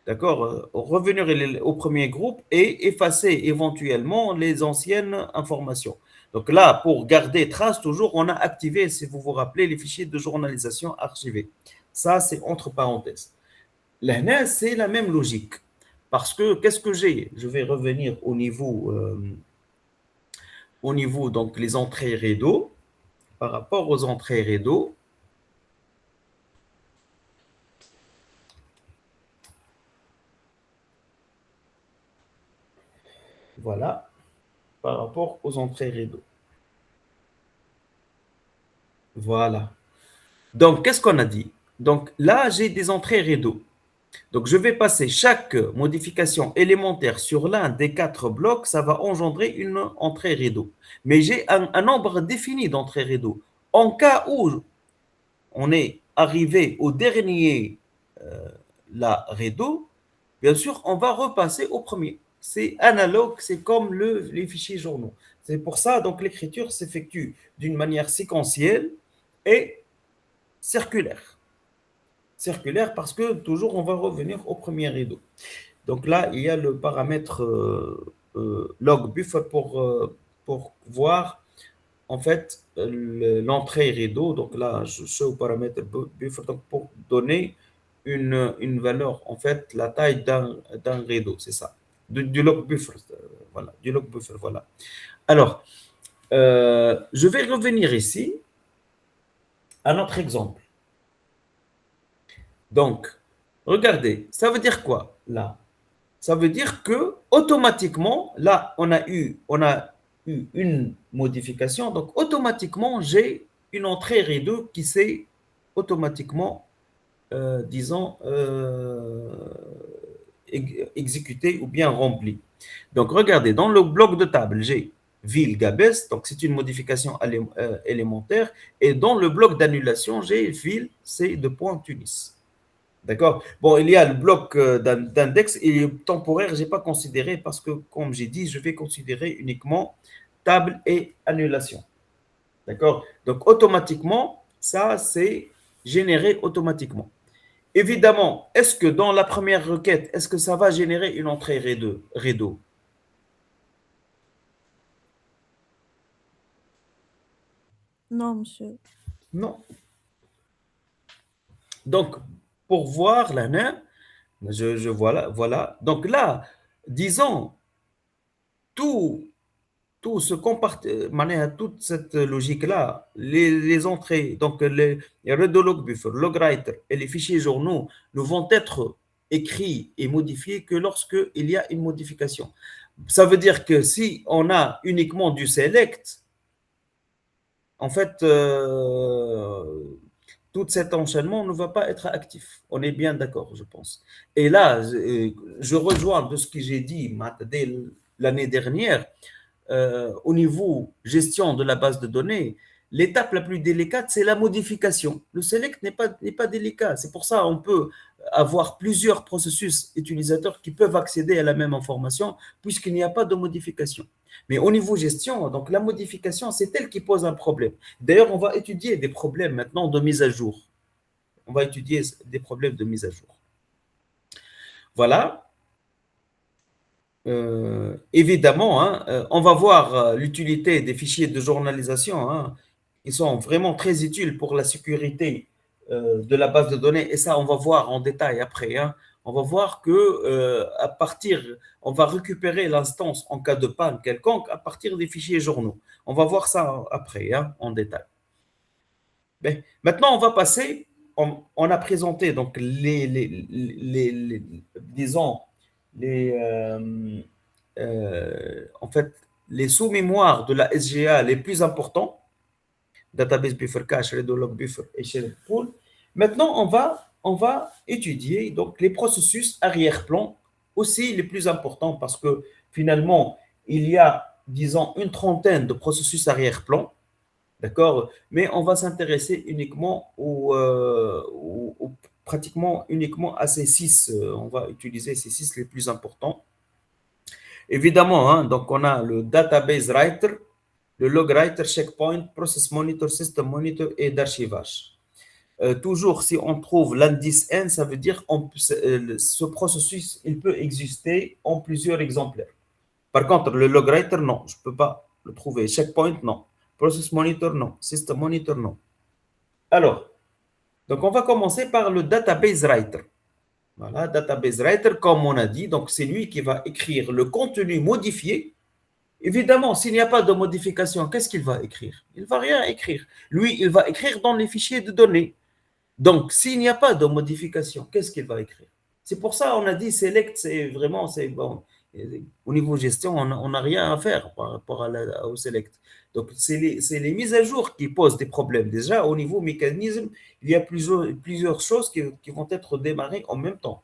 D'accord? Revenir au premier groupe et effacer éventuellement les anciennes informations. Donc là, pour garder trace, toujours, on a activé, si vous vous rappelez, les fichiers de journalisation archivés. Ça, c'est entre parenthèses. Là, c'est la même logique. Parce que, qu'est-ce que j'ai? Je vais revenir au niveau, donc, les entrées rideaux. Par rapport aux entrées rideaux, voilà, par rapport aux entrées rideaux. Voilà. Donc, qu'est-ce qu'on a dit? Donc, là, j'ai des entrées rideaux. Donc, je vais passer chaque modification élémentaire sur l'un des 4 blocs, ça va engendrer une entrée rideau. Mais j'ai un nombre défini d'entrées rideau. En cas où on est arrivé au dernier rideau, bien sûr, on va repasser au premier. C'est analogue, c'est comme les fichiers journaux. C'est pour ça, donc, l'écriture s'effectue d'une manière séquentielle et circulaire. Circulaire parce que toujours on va revenir au premier rideau. Donc là, il y a le paramètre log buffer pour voir en fait l'entrée rideau. Donc là, je show paramètre buffer donc pour donner une valeur, en fait, la taille d'un rideau, c'est ça. Du log buffer, voilà, du log buffer, voilà. Alors, je vais revenir ici à notre exemple. Donc, regardez, ça veut dire quoi là? Ça veut dire que automatiquement, là, on a eu une modification. Donc, automatiquement, j'ai une entrée R2 qui s'est automatiquement, disons, exécutée ou bien remplie. Donc, regardez, dans le bloc de table, j'ai ville Gabès, donc c'est une modification élémentaire. Et dans le bloc d'annulation, j'ai ville C de point Tunis. D'accord. Bon, il y a le bloc d'index et temporaire, je n'ai pas considéré parce que, comme j'ai dit, je vais considérer uniquement table et annulation. D'accord. Donc, automatiquement, ça, c'est généré automatiquement. Évidemment, est-ce que dans la première requête, est-ce que ça va générer une entrée Redo? Non, monsieur. Non. Donc, pour voir la nain, voilà. Donc là, disons, tout se comparte, toute cette logique-là, les entrées, donc les redo log buffer, logwriter et les fichiers journaux ne vont être écrits et modifiés que lorsqu'il y a une modification. Ça veut dire que si on a uniquement du select, en fait, tout cet enchaînement ne va pas être actif. On est bien d'accord, je pense. Et là, je rejoins de ce que j'ai dit dès l'année dernière. Au niveau gestion de la base de données, l'étape la plus délicate, c'est la modification. Le select n'est pas délicat. C'est pour ça qu'on peut avoir plusieurs processus utilisateurs qui peuvent accéder à la même information puisqu'il n'y a pas de modification. Mais au niveau gestion, donc la modification, c'est elle qui pose un problème. D'ailleurs, on va étudier des problèmes maintenant de mise à jour. On va étudier des problèmes de mise à jour. Voilà. Évidemment, hein, on va voir l'utilité des fichiers de journalisation. Hein. Ils sont vraiment très utiles pour la sécurité de la base de données. Et ça, on va voir en détail après. Hein. On va voir que on va récupérer l'instance en cas de panne quelconque à partir des fichiers journaux. On va voir ça après, hein, en détail. Mais maintenant, on va passer. On a présenté donc disons, en fait, les sous-mémoires de la SGA les plus importants, database buffer cache, redo log buffer et shared pool. Maintenant, on va étudier donc les processus arrière-plan aussi les plus importants parce que finalement, il y a, disons, une trentaine de processus arrière-plan. D'accord? Mais on va s'intéresser uniquement pratiquement uniquement à ces six. On va utiliser ces six les plus importants. Évidemment, hein, donc on a le database writer, le log writer, checkpoint, process monitor, system monitor et d'archivage. Toujours, si on trouve l'indice N, ça veut dire que ce processus, il peut exister en plusieurs exemplaires. Par contre, le log writer, non, je ne peux pas le trouver. Checkpoint, non. Process monitor, non. System monitor, non. Alors, donc on va commencer par le database writer. Voilà, database writer, comme on a dit, donc c'est lui qui va écrire le contenu modifié. Évidemment, s'il n'y a pas de modification, qu'est-ce qu'il va écrire? Il ne va rien écrire. Lui, il va écrire dans les fichiers de données. Donc, s'il n'y a pas de modification, qu'est-ce qu'il va écrire? C'est pour ça qu'on a dit select, c'est bon. Au niveau gestion, on n'a rien à faire par rapport au select. Donc, c'est les mises à jour qui posent des problèmes. Déjà, au niveau mécanisme, il y a plusieurs choses qui vont être démarrées en même temps.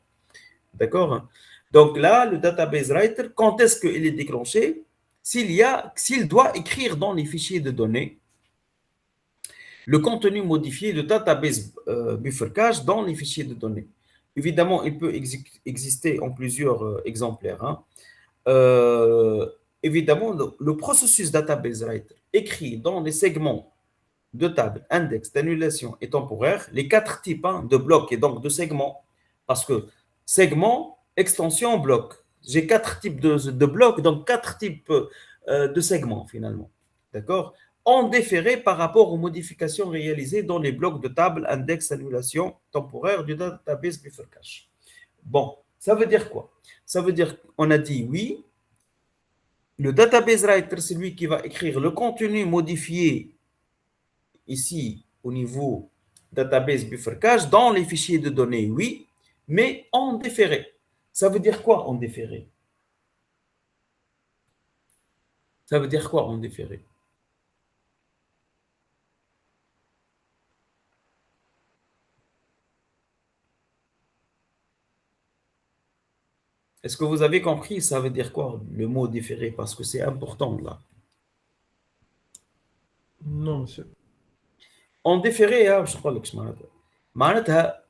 D'accord? Donc là, le database writer, quand est-ce qu'il est déclenché? S'il doit écrire dans les fichiers de données le contenu modifié de database buffer cache dans les fichiers de données. Évidemment, il peut exister en plusieurs exemplaires. Hein. Évidemment, le processus database writer écrit dans les segments de table, index, d'annulation et temporaire, les quatre types hein, de blocs et donc de segments. Parce que segment, extension, bloc. J'ai quatre types de blocs, donc quatre types de segments finalement. D'accord? En déféré par rapport aux modifications réalisées dans les blocs de table, index, annulation temporaire du database buffer cache. Bon, ça veut dire quoi? Ça veut dire qu'on a dit oui, Le database writer, c'est lui qui va écrire le contenu modifié ici au niveau database buffer cache dans les fichiers de données, oui, mais en déféré. Ça veut dire quoi en déféré? Ça veut dire quoi en déféré? Est-ce que vous avez compris ça veut dire quoi le mot déféré? Parce que c'est important là. Non, monsieur. En déféré, hein, je crois que je معناتها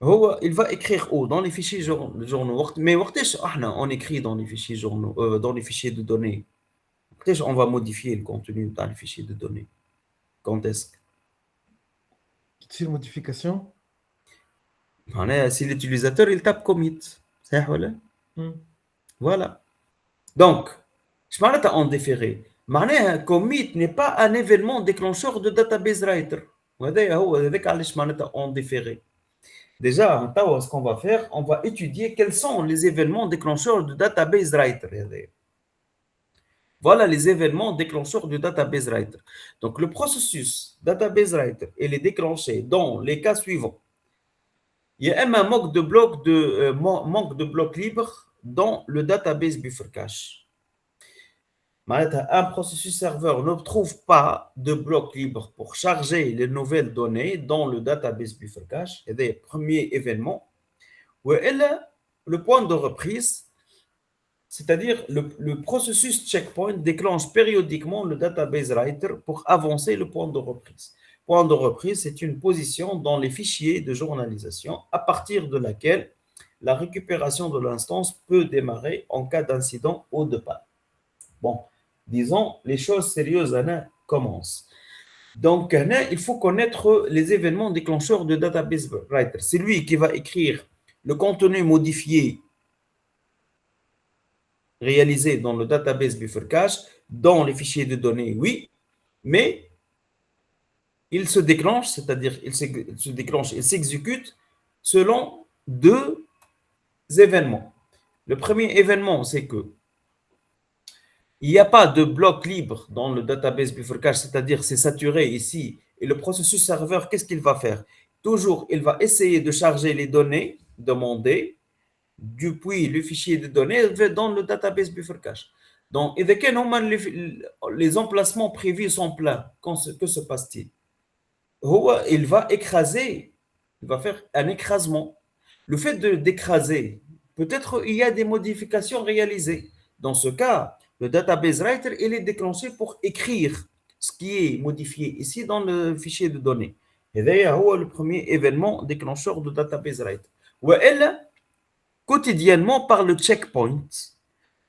هو il va écrire où dans les fichiers journaux mais وقتاش احنا on écrit dans les fichiers journaux dans les fichiers de données وقتاش on va modifier le contenu dans les fichiers de données quand est-ce C'est une modification. معناها si l'utilisateur il tape commit صحيح ولا Hmm. voilà donc ايش معناتها en déféré معناها commit n'est pas un événement déclencheur de database writer وهذا هو هذاك علاش معناتها en déféré. Déjà, ce qu'on va faire, on va étudier quels sont les événements déclencheurs du database writer. Voilà les événements déclencheurs du database writer. Donc, le processus database writer, il est déclenché dans les cas suivants. Il y a un manque de bloc libre dans le database buffer cache. Un processus serveur ne trouve pas de bloc libre pour charger les nouvelles données dans le database buffer cache. C'est le premier événement. Le point de reprise, c'est-à-dire le processus checkpoint déclenche périodiquement le database writer pour avancer le point de reprise. Point de reprise, c'est une position dans les fichiers de journalisation à partir de laquelle la récupération de l'instance peut démarrer en cas d'incident ou de panne. Bon, disons, les choses sérieuses commencent. Donc, il faut connaître les événements déclencheurs de database writer. C'est lui qui va écrire le contenu modifié réalisé dans le database buffer cache, dans les fichiers de données, oui, mais il se déclenche, c'est-à-dire il s'exécute selon deux événements. Le premier événement, c'est que il n'y a pas de bloc libre dans le database buffer cache, c'est-à-dire c'est saturé ici, et le processus serveur, qu'est-ce qu'il va faire? Toujours, il va essayer de charger les données demandées depuis le fichier de données dans le database buffer cache. Donc, et dès que les emplacements prévus sont pleins, que se passe-t-il? Il va écraser, il va faire un écrasement. Le fait d'écraser, peut-être il y a des modifications réalisées. Dans ce cas, le database writer, il est déclenché pour écrire ce qui est modifié ici dans le fichier de données. Et d'ailleurs, c'est le premier événement déclencheur de database writer. Ou elle, quotidiennement par le checkpoint.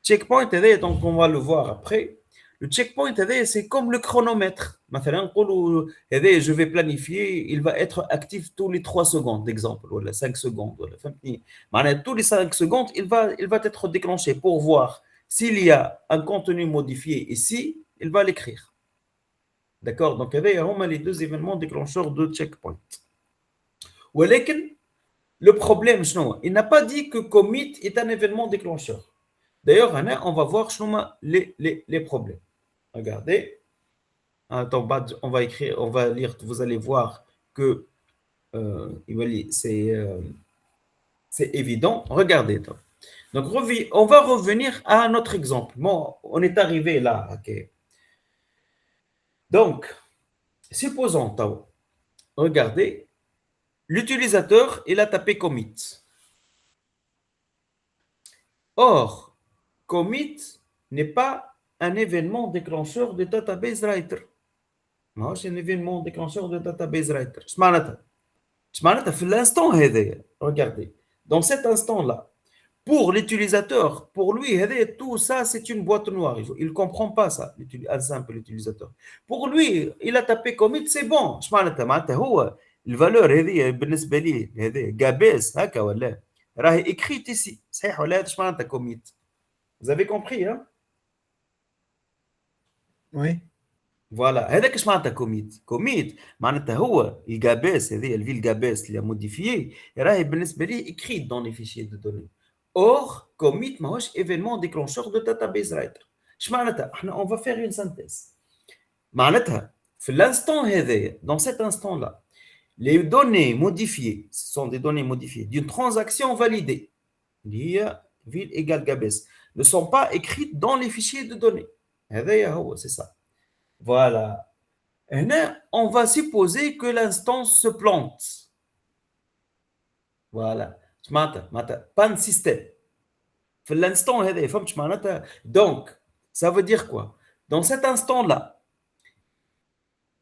Checkpoint, donc on va le voir après. Le checkpoint, c'est comme le chronomètre. Je vais planifier, il va être actif tous les 3 secondes, d'exemple, ou 5 secondes. Tous les 5 secondes, il va être déclenché pour voir s'il y a un contenu modifié ici, il va l'écrire. D'accord? Donc, il y a les deux événements déclencheurs de checkpoint. Le problème, il n'a pas dit que commit est un événement déclencheur. D'ailleurs, on va voir les problèmes. Regardez. On va écrire, on va lire, vous allez voir que c'est évident. Regardez. Donc, on va revenir à un autre exemple. Bon, on est arrivé là. Okay. Donc, supposons, regardez, l'utilisateur, il a tapé commit. Or, commit n'est pas un événement déclencheur de database writer. Non, c'est un événement déclencheur de database writer. L'instant, regardez, dans cet instant-là, pour l'utilisateur, pour lui, tout ça, c'est une boîte noire. Il ne comprend pas ça, un simple utilisateur. Pour lui, il a tapé commit, c'est bon. الفالور هذه بالنسبه ليه هذا جاباس هكا ولا راهي écrite ici صحيح ولا ايش معناتها commit. Vous avez compris, hein? Oui. فوالا هذاك ايش معناتها كوميت معناتها هو الجاباس هذه الفيل جاباس اللي موديفيي راهي بالنسبه لي écrite dans les fichiers de données. Or, commit ماهوش événement déclencheur de database writer. اش معناتها؟ احنا on va faire une synthèse. معناتها في l'instant هذايا, dans cet instant-là, les données modifiées, ce sont des données modifiées d'une transaction validée, اللي هي ville égale gabes, ne sont pas écrites dans les fichiers de données. هذايا هو, c'est ça. Voilà. هنا, on va supposer que l'instance se plante. Voilà. معناتها panne système. في l'instant هذايا, فهمت معناتها؟ Donc, ça veut dire quoi? Dans cet instant-là,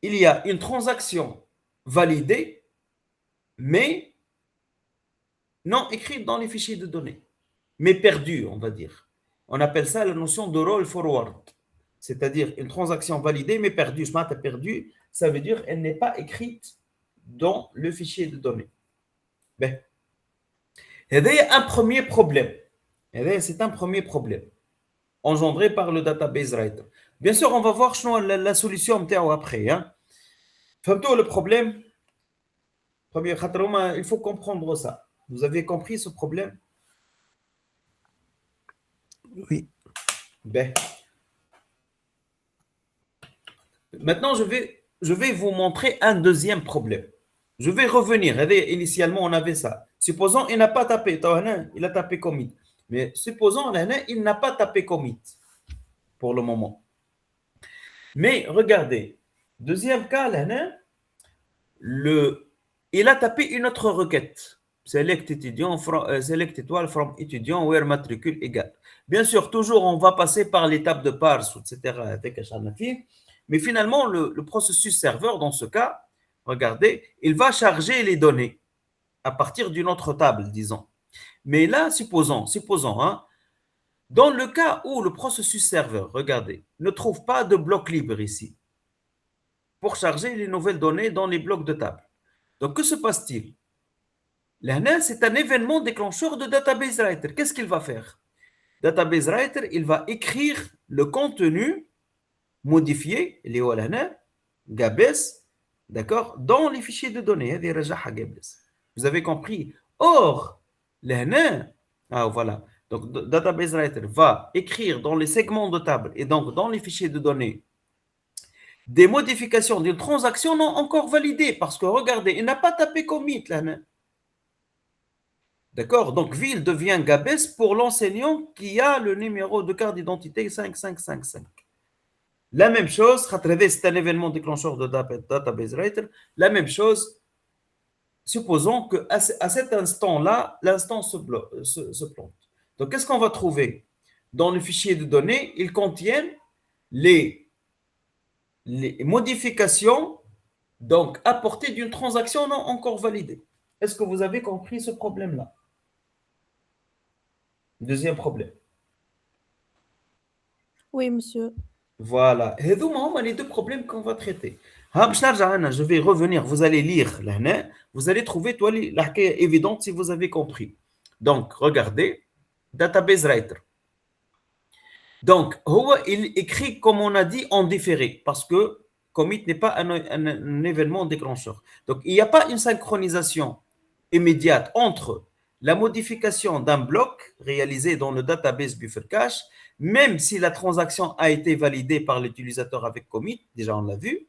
il y a une transaction validée, mais non écrite dans les fichiers de données, mais perdue, on va dire. On appelle ça la notion de roll forward, c'est-à-dire une transaction validée, mais perdue. Je m'attends perdue, ça veut dire qu'elle n'est pas écrite dans le fichier de données. Ben, c'est un premier problème. C'est un premier problème engendré par le database writer. Bien sûr, on va voir la solution après. Hein. Le problème, il faut comprendre ça. Vous avez compris ce problème? Oui. Ben. Maintenant, je vais vous montrer un deuxième problème. Je vais revenir. Initialement, on avait ça. Supposons qu'il n'a pas tapé. Il a tapé commit. Mais supposons qu'il n'a pas tapé commit pour le moment. Mais regardez. Deuxième cas, il a tapé une autre requête. Select étudiant, select étoile from étudiant, where matricule égale. Bien sûr, toujours, on va passer par l'étape de parse, etc. avec HTML. Mais finalement, le processus serveur, dans ce cas, regardez, il va charger les données à partir d'une autre table, disons. Mais là, supposons, hein, dans le cas où le processus serveur, regardez, ne trouve pas de bloc libre ici pour charger les nouvelles données dans les blocs de table. Donc, que se passe-t-il? Là, c'est un événement déclencheur de database writer. Qu'est-ce qu'il va faire? Database writer, il va écrire le contenu modifié, gabes, d'accord, dans les fichiers de données. Vous avez compris? Or, voilà. Donc, database writer va écrire dans les segments de table et donc dans les fichiers de données des modifications d'une transaction non encore validée parce que regardez, il n'a pas tapé commit là. D'accord? Donc, ville devient gabes pour l'enseignant qui a le numéro de carte d'identité 5555. La même chose, c'est un événement déclencheur de database writer. La même chose, supposons qu'à cet instant-là, l'instance se plante. Donc, qu'est-ce qu'on va trouver? Dans le fichier de données, ils contiennent les modifications donc apportées d'une transaction non encore validée. Est-ce que vous avez compris ce problème-là? Deuxième problème. Oui, monsieur. Voilà. Et donc, les deux problèmes qu'on va traiter. Je vais revenir. Vous allez lire là. Vous allez trouver la évidente si vous avez compris. Donc, regardez. Database writer. Donc, il écrit, comme on a dit, en différé. Parce que commit n'est pas un événement déclencheur. Donc, il n'y a pas une synchronisation immédiate entre la modification d'un bloc réalisé dans le database buffer cache, même si la transaction a été validée par l'utilisateur avec commit, déjà on l'a vu,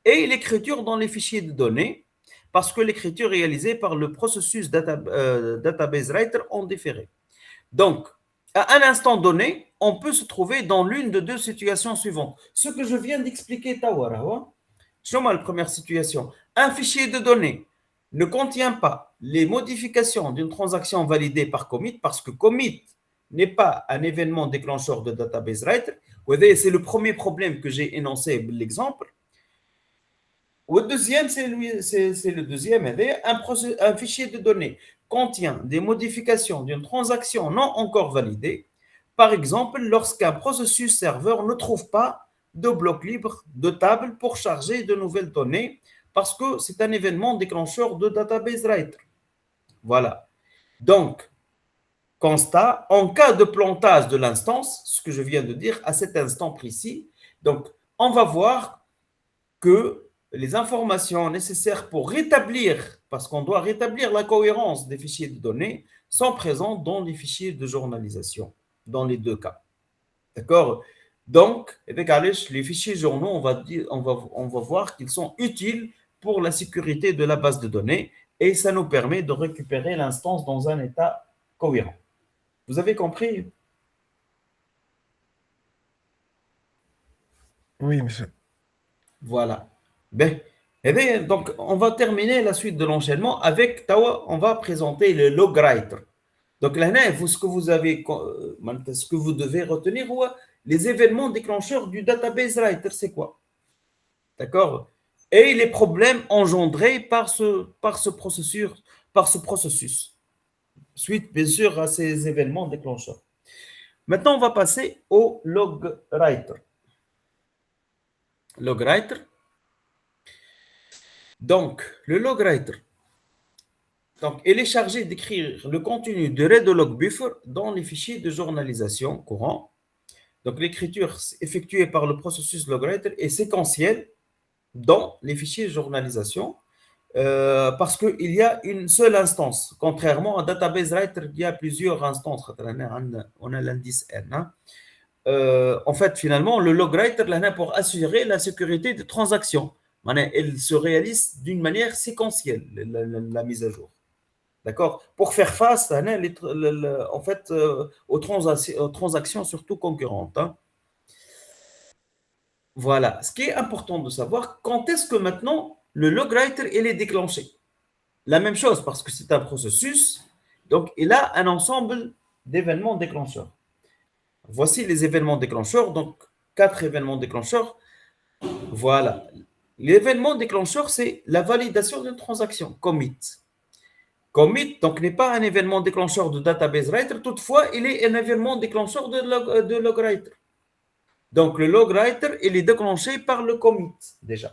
et l'écriture dans les fichiers de données, parce que l'écriture est réalisée par le processus database writer en différé. Donc, à un instant donné, on peut se trouver dans l'une de deux situations suivantes. Ce que je viens d'expliquer, Tawara. Je vois la première situation. Un fichier de données ne contient pas les modifications d'une transaction validée par commit, parce que commit n'est pas un événement déclencheur de database writer. C'est le premier problème que j'ai énoncé l'exemple. Le deuxième, c'est le deuxième. Un fichier de données contient des modifications d'une transaction non encore validée. Par exemple, lorsqu'un processus serveur ne trouve pas de bloc libre de table pour charger de nouvelles données, parce que c'est un événement déclencheur de database writer. Voilà. Donc, constat, en cas de plantage de l'instance, ce que je viens de dire à cet instant précis, donc on va voir que les informations nécessaires pour rétablir parce qu'on doit rétablir la cohérence des fichiers de données sont présents dans les fichiers de journalisation, dans les deux cas. D'accord? Donc, avec Alish, les fichiers journaux, on va voir qu'ils sont utiles pour la sécurité de la base de données et ça nous permet de récupérer l'instance dans un état cohérent. Vous avez compris? Oui, monsieur. Voilà. Ben, eh bien, donc, on va terminer la suite de l'enchaînement avec Tawa. On va présenter le log writer. Donc là, ce que vous avez, ce que vous devez retenir, les événements déclencheurs du database writer, c'est quoi? D'accord? Et les problèmes engendrés par ce processus, suite bien sûr à ces événements déclencheurs. Maintenant, on va passer au log writer. Log writer. Donc, le log writer. Donc, il est chargé d'écrire le contenu de read log buffer dans les fichiers de journalisation courants. Donc, l'écriture effectuée par le processus logwriter est séquentielle dans les fichiers de journalisation parce qu'il y a une seule instance. Contrairement à database writer, il y a plusieurs instances. On a l'indice N. En fait, finalement, le logwriter est pour assurer la sécurité des transactions. Elle se réalise d'une manière séquentielle, la mise à jour. D'accord? Pour faire face en fait, aux transactions surtout concurrentes. Voilà. Ce qui est important de savoir, quand est-ce que maintenant le logwriter il est déclenché? La même chose, parce que c'est un processus, donc il a un ensemble d'événements déclencheurs. Voici les événements déclencheurs, donc 4 événements déclencheurs. Voilà. L'événement déclencheur, c'est la validation d'une transaction, commit. Commit, donc, n'est pas un événement déclencheur de database writer, toutefois, il est un événement déclencheur de logwriter. Donc, le logwriter, il est déclenché par le commit, déjà.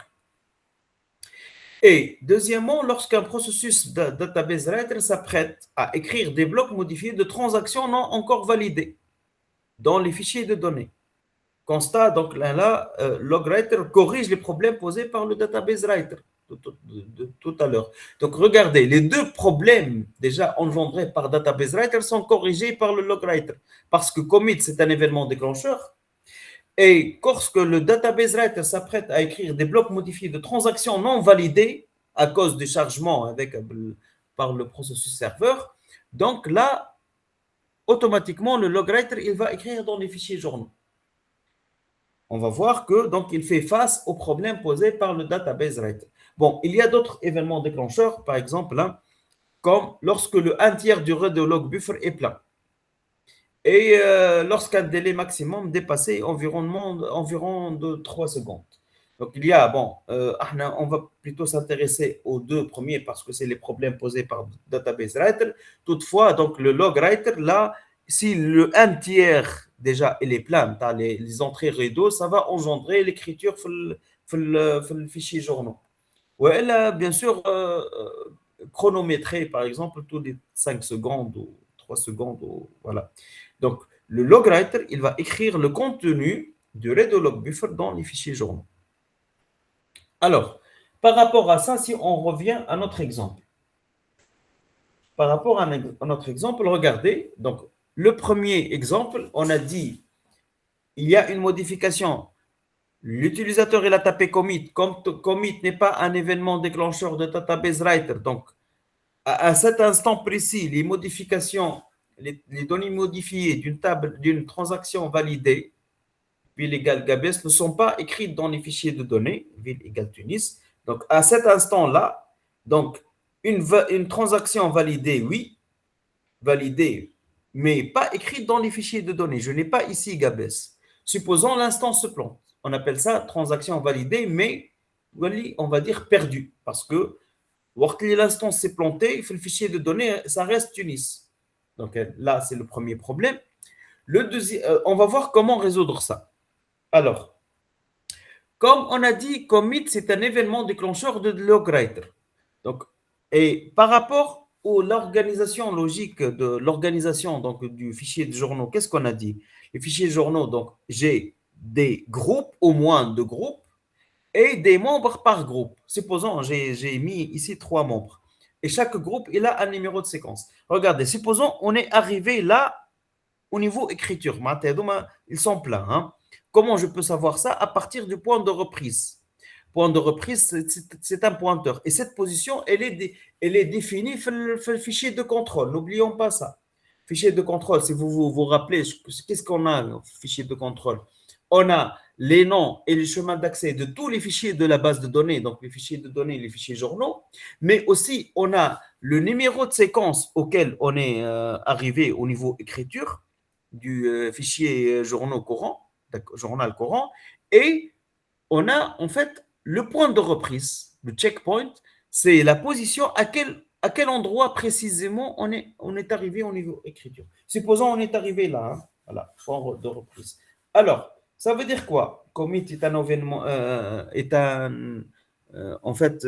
Et deuxièmement, lorsqu'un processus de database writer s'apprête à écrire des blocs modifiés de transactions non encore validées dans les fichiers de données. Constat, donc là, logwriter corrige les problèmes posés par le database writer. De tout à l'heure. Donc, regardez, les deux problèmes déjà engendrés par database writer sont corrigés par le logwriter. Parce que commit, c'est un événement déclencheur. Et lorsque le database writer s'apprête à écrire des blocs modifiés de transactions non validées à cause du chargement par le processus serveur, donc là, automatiquement, le logwriter, il va écrire dans les fichiers journaux. On va voir que donc il fait face aux problèmes posés par le database writer. Bon, il y a d'autres événements déclencheurs, par exemple, comme lorsque un tiers du read log buffer est plein et lorsqu'un délai maximum dépassé environ de 3 secondes. Donc, il y a, on va plutôt s'intéresser aux deux premiers parce que c'est les problèmes posés par database writer. Toutefois, donc le log writer, là, si le 1 tiers déjà il est plein, tu as les entrées rideaux, ça va engendrer l'écriture dans le fichier journaux. Ouais, elle a bien sûr chronométré, par exemple, tous les 5 secondes ou 3 secondes. Voilà. Donc, le logwriter, il va écrire le contenu du read log buffer dans les fichiers journaux. Alors, par rapport à ça, si on revient à notre exemple. Par rapport à notre exemple, regardez. Donc, le premier exemple, on a dit, il y a une modification. L'utilisateur, il a tapé commit. Comme commit n'est pas un événement déclencheur de database writer, donc à cet instant précis, les modifications, les données modifiées d'une transaction validée, ville égale Gabès, ne sont pas écrites dans les fichiers de données, ville égale Tunis. Donc, à cet instant-là, donc une transaction validée, oui, validée, mais pas écrite dans les fichiers de données. Je n'ai pas ici Gabès. Supposons l'instance se plante. On appelle ça transaction validée, mais on va dire perdue. Parce que lorsque l'instance s'est plantée, le fichier de données, ça reste Tunis. Donc là, c'est le premier problème. Le deuxième, on va voir comment résoudre ça. Alors, comme on a dit, commit, c'est un événement déclencheur de logwriter. Donc, et par rapport à l'organisation logique de l'organisation du fichier de journaux, qu'est-ce qu'on a dit? Les fichiers de journaux, donc j'ai des groupes, au moins 2 groupes, et des membres par groupe. Supposons, j'ai mis ici 3 membres. Et chaque groupe, il a un numéro de séquence. Regardez, supposons on est arrivé là au niveau écriture. Ils sont pleins. Hein. Comment je peux savoir ça? À partir du point de reprise. Point de reprise, c'est un pointeur. Et cette position, elle est définie dans le fichier de contrôle. N'oublions pas ça. Fichier de contrôle, si vous rappelez, qu'est-ce qu'on a dans le fichier de contrôle? On a les noms et les chemins d'accès de tous les fichiers de la base de données, donc les fichiers de données, les fichiers journaux, mais aussi on a le numéro de séquence auquel on est arrivé au niveau écriture du fichier journal courant, et on a en fait le point de reprise, le checkpoint, c'est la position à quel endroit précisément on est arrivé au niveau écriture. Supposons on est arrivé là, hein, voilà, point de reprise. Alors, ça veut dire quoi? Commit est un événement, en fait,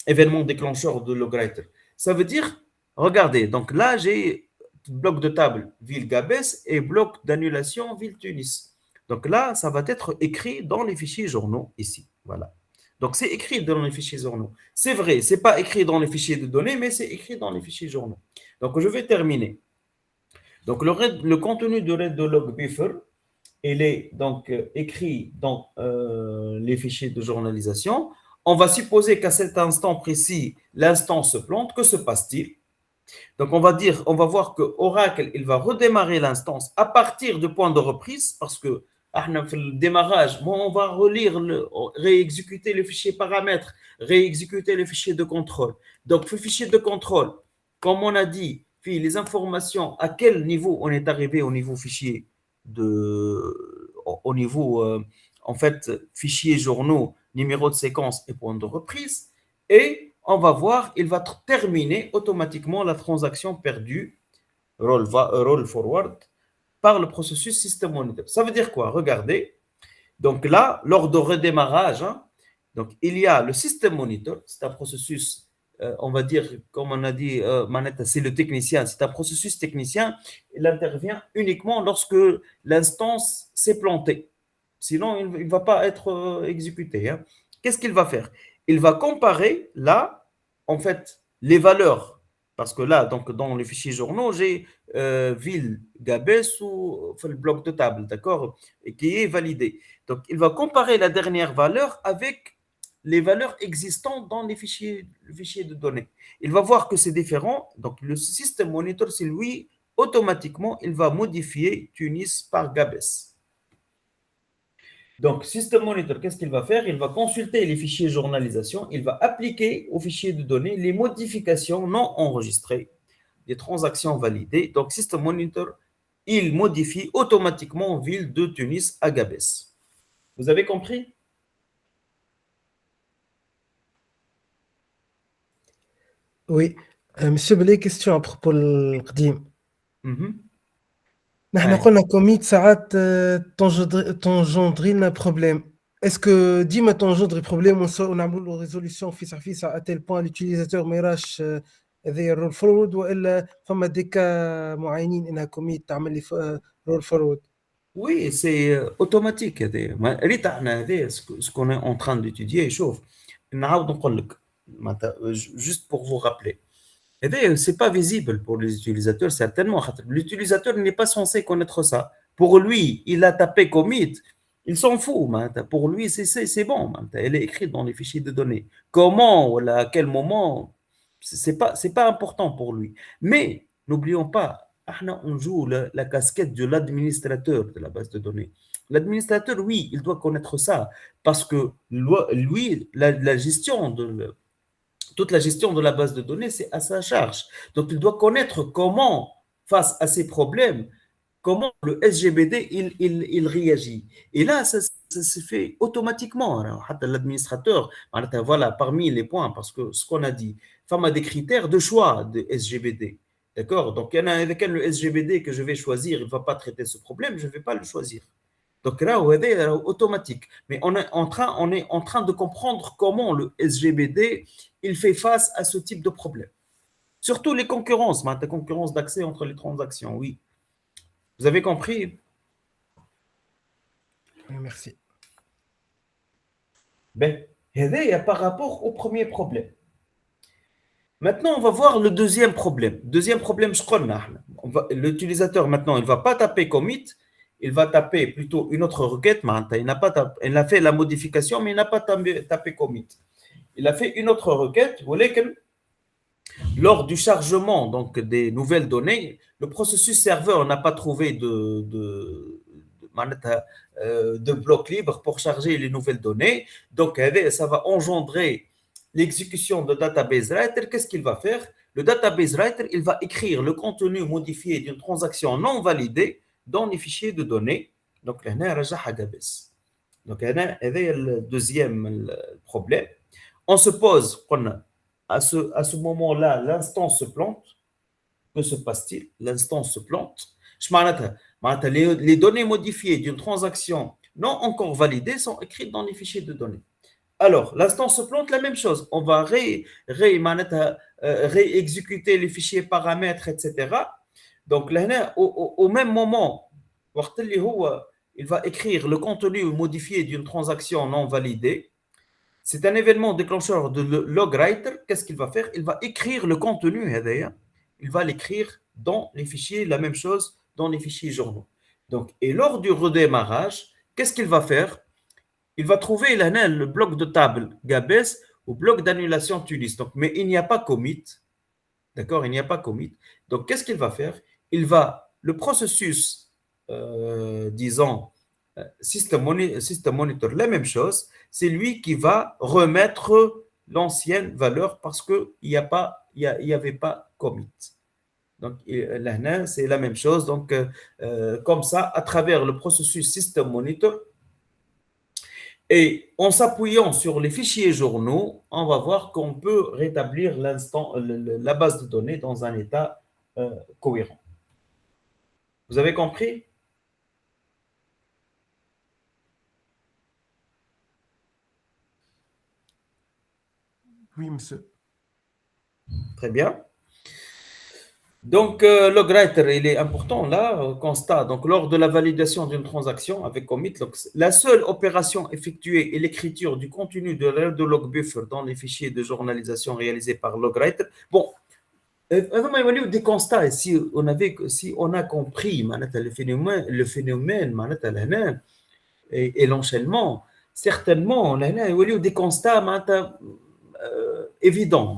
événement déclencheur de logwriter. Ça veut dire, regardez, donc là, j'ai bloc de table ville Gabès et bloc d'annulation ville Tunis. Donc là, ça va être écrit dans les fichiers journaux ici. Voilà. Donc c'est écrit dans les fichiers journaux. C'est vrai, c'est pas écrit dans les fichiers de données, mais c'est écrit dans les fichiers journaux. Donc je vais terminer. Donc le contenu de read de log buffer, il est donc écrit dans les fichiers de journalisation. On va supposer qu'à cet instant précis, l'instance se plante. Que se passe-t-il? Donc on va voir que Oracle, il va redémarrer l'instance à partir du point de reprise, parce que le démarrage, on va réexécuter le fichier paramètres, réexécuter le fichier de contrôle. Donc le fichier de contrôle, comme on a dit, puis les informations, à quel niveau on est arrivé au niveau fichier au niveau en fait fichier journaux, numéro de séquence et point de reprise, et on va voir, il va terminer automatiquement la transaction perdue, roll forward, par le processus system monitor. Ça veut dire quoi? Regardez. Donc là, lors de redémarrage, hein, donc il y a le system monitor, c'est un processus, on va dire, comme on a dit, Manette, c'est le technicien, c'est un processus technicien, il intervient uniquement lorsque l'instance s'est plantée. Sinon, il ne va pas être exécuté. Hein. Qu'est-ce qu'il va faire? Il va comparer là, en fait, les valeurs. Parce que là, donc, dans les fichiers journaux, j'ai ville Gabès ou le bloc de table, d'accord, et qui est validé. Donc, il va comparer la dernière valeur avec les valeurs existantes dans les fichiers de données. Il va voir que c'est différent. Donc, le système monitor, c'est lui, automatiquement, il va modifier Tunis par Gabès. Donc, System Monitor, qu'est-ce qu'il va faire? Il va consulter les fichiers journalisation, il va appliquer aux fichiers de données les modifications non enregistrées, des transactions validées. Donc, System Monitor, il modifie automatiquement ville de Tunis à Gabès. Vous avez compris? Oui. Monsieur Blé, question à propos de القديم. نحن Ouais. قلنا commit ساعات تنجندري لنا بروبليم. Est-ce que ديما تنجندري بروبليم ونعملوا له ريزوليسيون فيسا à tel point l'utilisateur ما يراش هذايا الرول فورورد والا فما دي كا معينين انها commit تعمل لي رول فورورد؟ Oui, c'est automatique. Ce qu'on est en train d'étudier, chauffe. Juste pour vous rappeler. C'est pas visible pour les utilisateurs, certainement. L'utilisateur n'est pas censé connaître ça. Pour lui, il a tapé commit, il s'en fout. Pour lui, c'est bon. Elle est écrite dans les fichiers de données. Comment ou à quel moment, c'est pas important pour lui. Mais n'oublions pas, on joue la casquette de l'administrateur de la base de données. L'administrateur, oui, il doit connaître ça parce que lui, la gestion toute la gestion de la base de données, c'est à sa charge. Donc, il doit connaître comment, face à ces problèmes, comment le SGBD, il réagit. Et là, ça se fait automatiquement. Alors, l'administrateur, voilà, parmi les points, parce que ce qu'on a dit, femme a des critères de choix de SGBD. D'accord? Donc, il y en a avec le SGBD que je vais choisir, il ne va pas traiter ce problème, je ne vais pas le choisir. Donc là, c'est automatique. Mais on est en train de comprendre comment le SGBD il fait face à ce type de problème. Surtout les concurrences, la concurrence d'accès entre les transactions, oui. Vous avez compris? Merci. Ben, par rapport au premier problème. Maintenant, on va voir le deuxième problème. Deuxième problème, l'utilisateur, maintenant, il ne va pas taper commit, il va taper plutôt une autre requête. Il a fait la modification, mais il n'a pas tapé commit. Il a fait une autre requête. Vous voulez que lors du chargement donc, des nouvelles données, le processus serveur n'a pas trouvé de bloc libre pour charger les nouvelles données. Donc, ça va engendrer l'exécution de database writer. Qu'est-ce qu'il va faire? Le database writer, il va écrire le contenu modifié d'une transaction non validée dans les fichiers de données. Donc, là, donc, c'est le deuxième problème. On se pose à ce moment-là, l'instance se plante. Que se passe-t-il? L'instance se plante. Les données modifiées d'une transaction non encore validée sont écrites dans les fichiers de données. Alors, l'instance se plante, la même chose. On va réexécuter les fichiers paramètres, etc. Donc, là, au même moment, il va écrire le contenu modifié d'une transaction non validée. C'est un événement déclencheur de logwriter. Qu'est-ce qu'il va faire? Il va écrire le contenu, il va l'écrire dans les fichiers, la même chose dans les fichiers journaux. Donc, et lors du redémarrage, qu'est-ce qu'il va faire? Il va trouver le bloc de table Gabes ou bloc d'annulation Tunis. Donc, mais il n'y a pas commit. D'accord? Il n'y a pas commit. Donc, qu'est-ce qu'il va faire? Le processus, disons, System Monitor, la même chose, c'est lui qui va remettre l'ancienne valeur parce qu'il n'y avait pas commit. Donc, là, c'est la même chose. Donc, comme ça, à travers le processus System Monitor, et en s'appuyant sur les fichiers journaux, on va voir qu'on peut rétablir la base de données dans un état cohérent. Vous avez compris? Oui, monsieur. Très bien. Donc, logwriter, il est important là, constat. Donc, lors de la validation d'une transaction avec commit, la seule opération effectuée est l'écriture du contenu de log buffer dans les fichiers de journalisation réalisés par logwriter. Bon, des constats, si on a compris le phénomène et l'enchaînement, certainement, on a des constats évidents.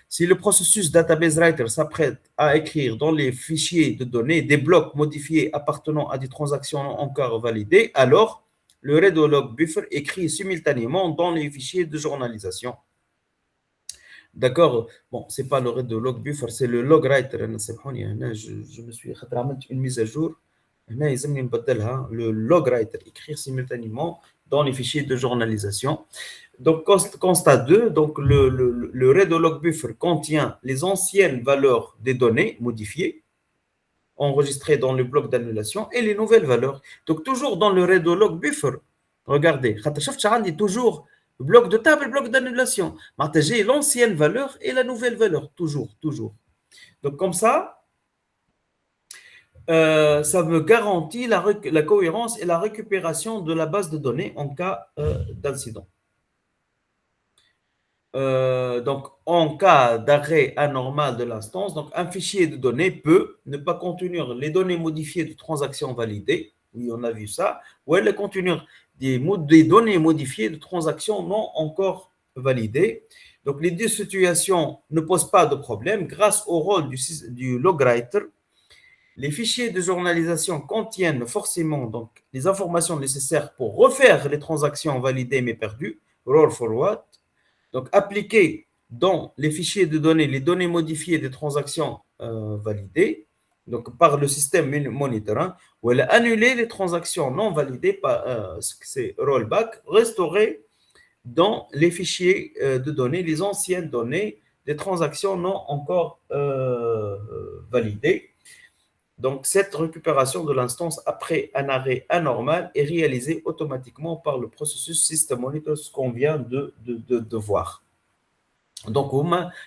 Si le processus database writer s'apprête à écrire dans les fichiers de données des blocs modifiés appartenant à des transactions non encore validées, alors le redo-log buffer écrit simultanément dans les fichiers de journalisation. D'accord? Bon, ce n'est pas le redo-log buffer, c'est le log writer. Je me suis fait une mise à jour. Le log writer écrire simultanément dans les fichiers de journalisation. Donc, constat 2, donc le redo-log buffer contient les anciennes valeurs des données modifiées, enregistrées dans le bloc d'annulation, et les nouvelles valeurs. Donc, toujours dans le redo-log buffer, regardez, toujours le bloc de table et le bloc d'annulation. J'ai l'ancienne valeur et la nouvelle valeur, toujours. Donc, comme ça, ça me garantit la cohérence et la récupération de la base de données en cas d'incident. Donc, en cas d'arrêt anormal de l'instance, donc un fichier de données peut ne pas contenir les données modifiées de transactions validées, oui, on a vu ça, ou elle contenir des données modifiées de transactions non encore validées. Donc, les deux situations ne posent pas de problème grâce au rôle du logwriter. Les fichiers de journalisation contiennent forcément donc, les informations nécessaires pour refaire les transactions validées mais perdues, roll forward. Donc, appliquer dans les fichiers de données les données modifiées des transactions validées, donc par le système monitor, ou annuler les transactions non validées, c'est rollback, restaurer dans les fichiers de données les anciennes données des transactions non encore validées. Donc, cette récupération de l'instance après un arrêt anormal est réalisée automatiquement par le processus System Monitor, ce qu'on vient de voir. Donc,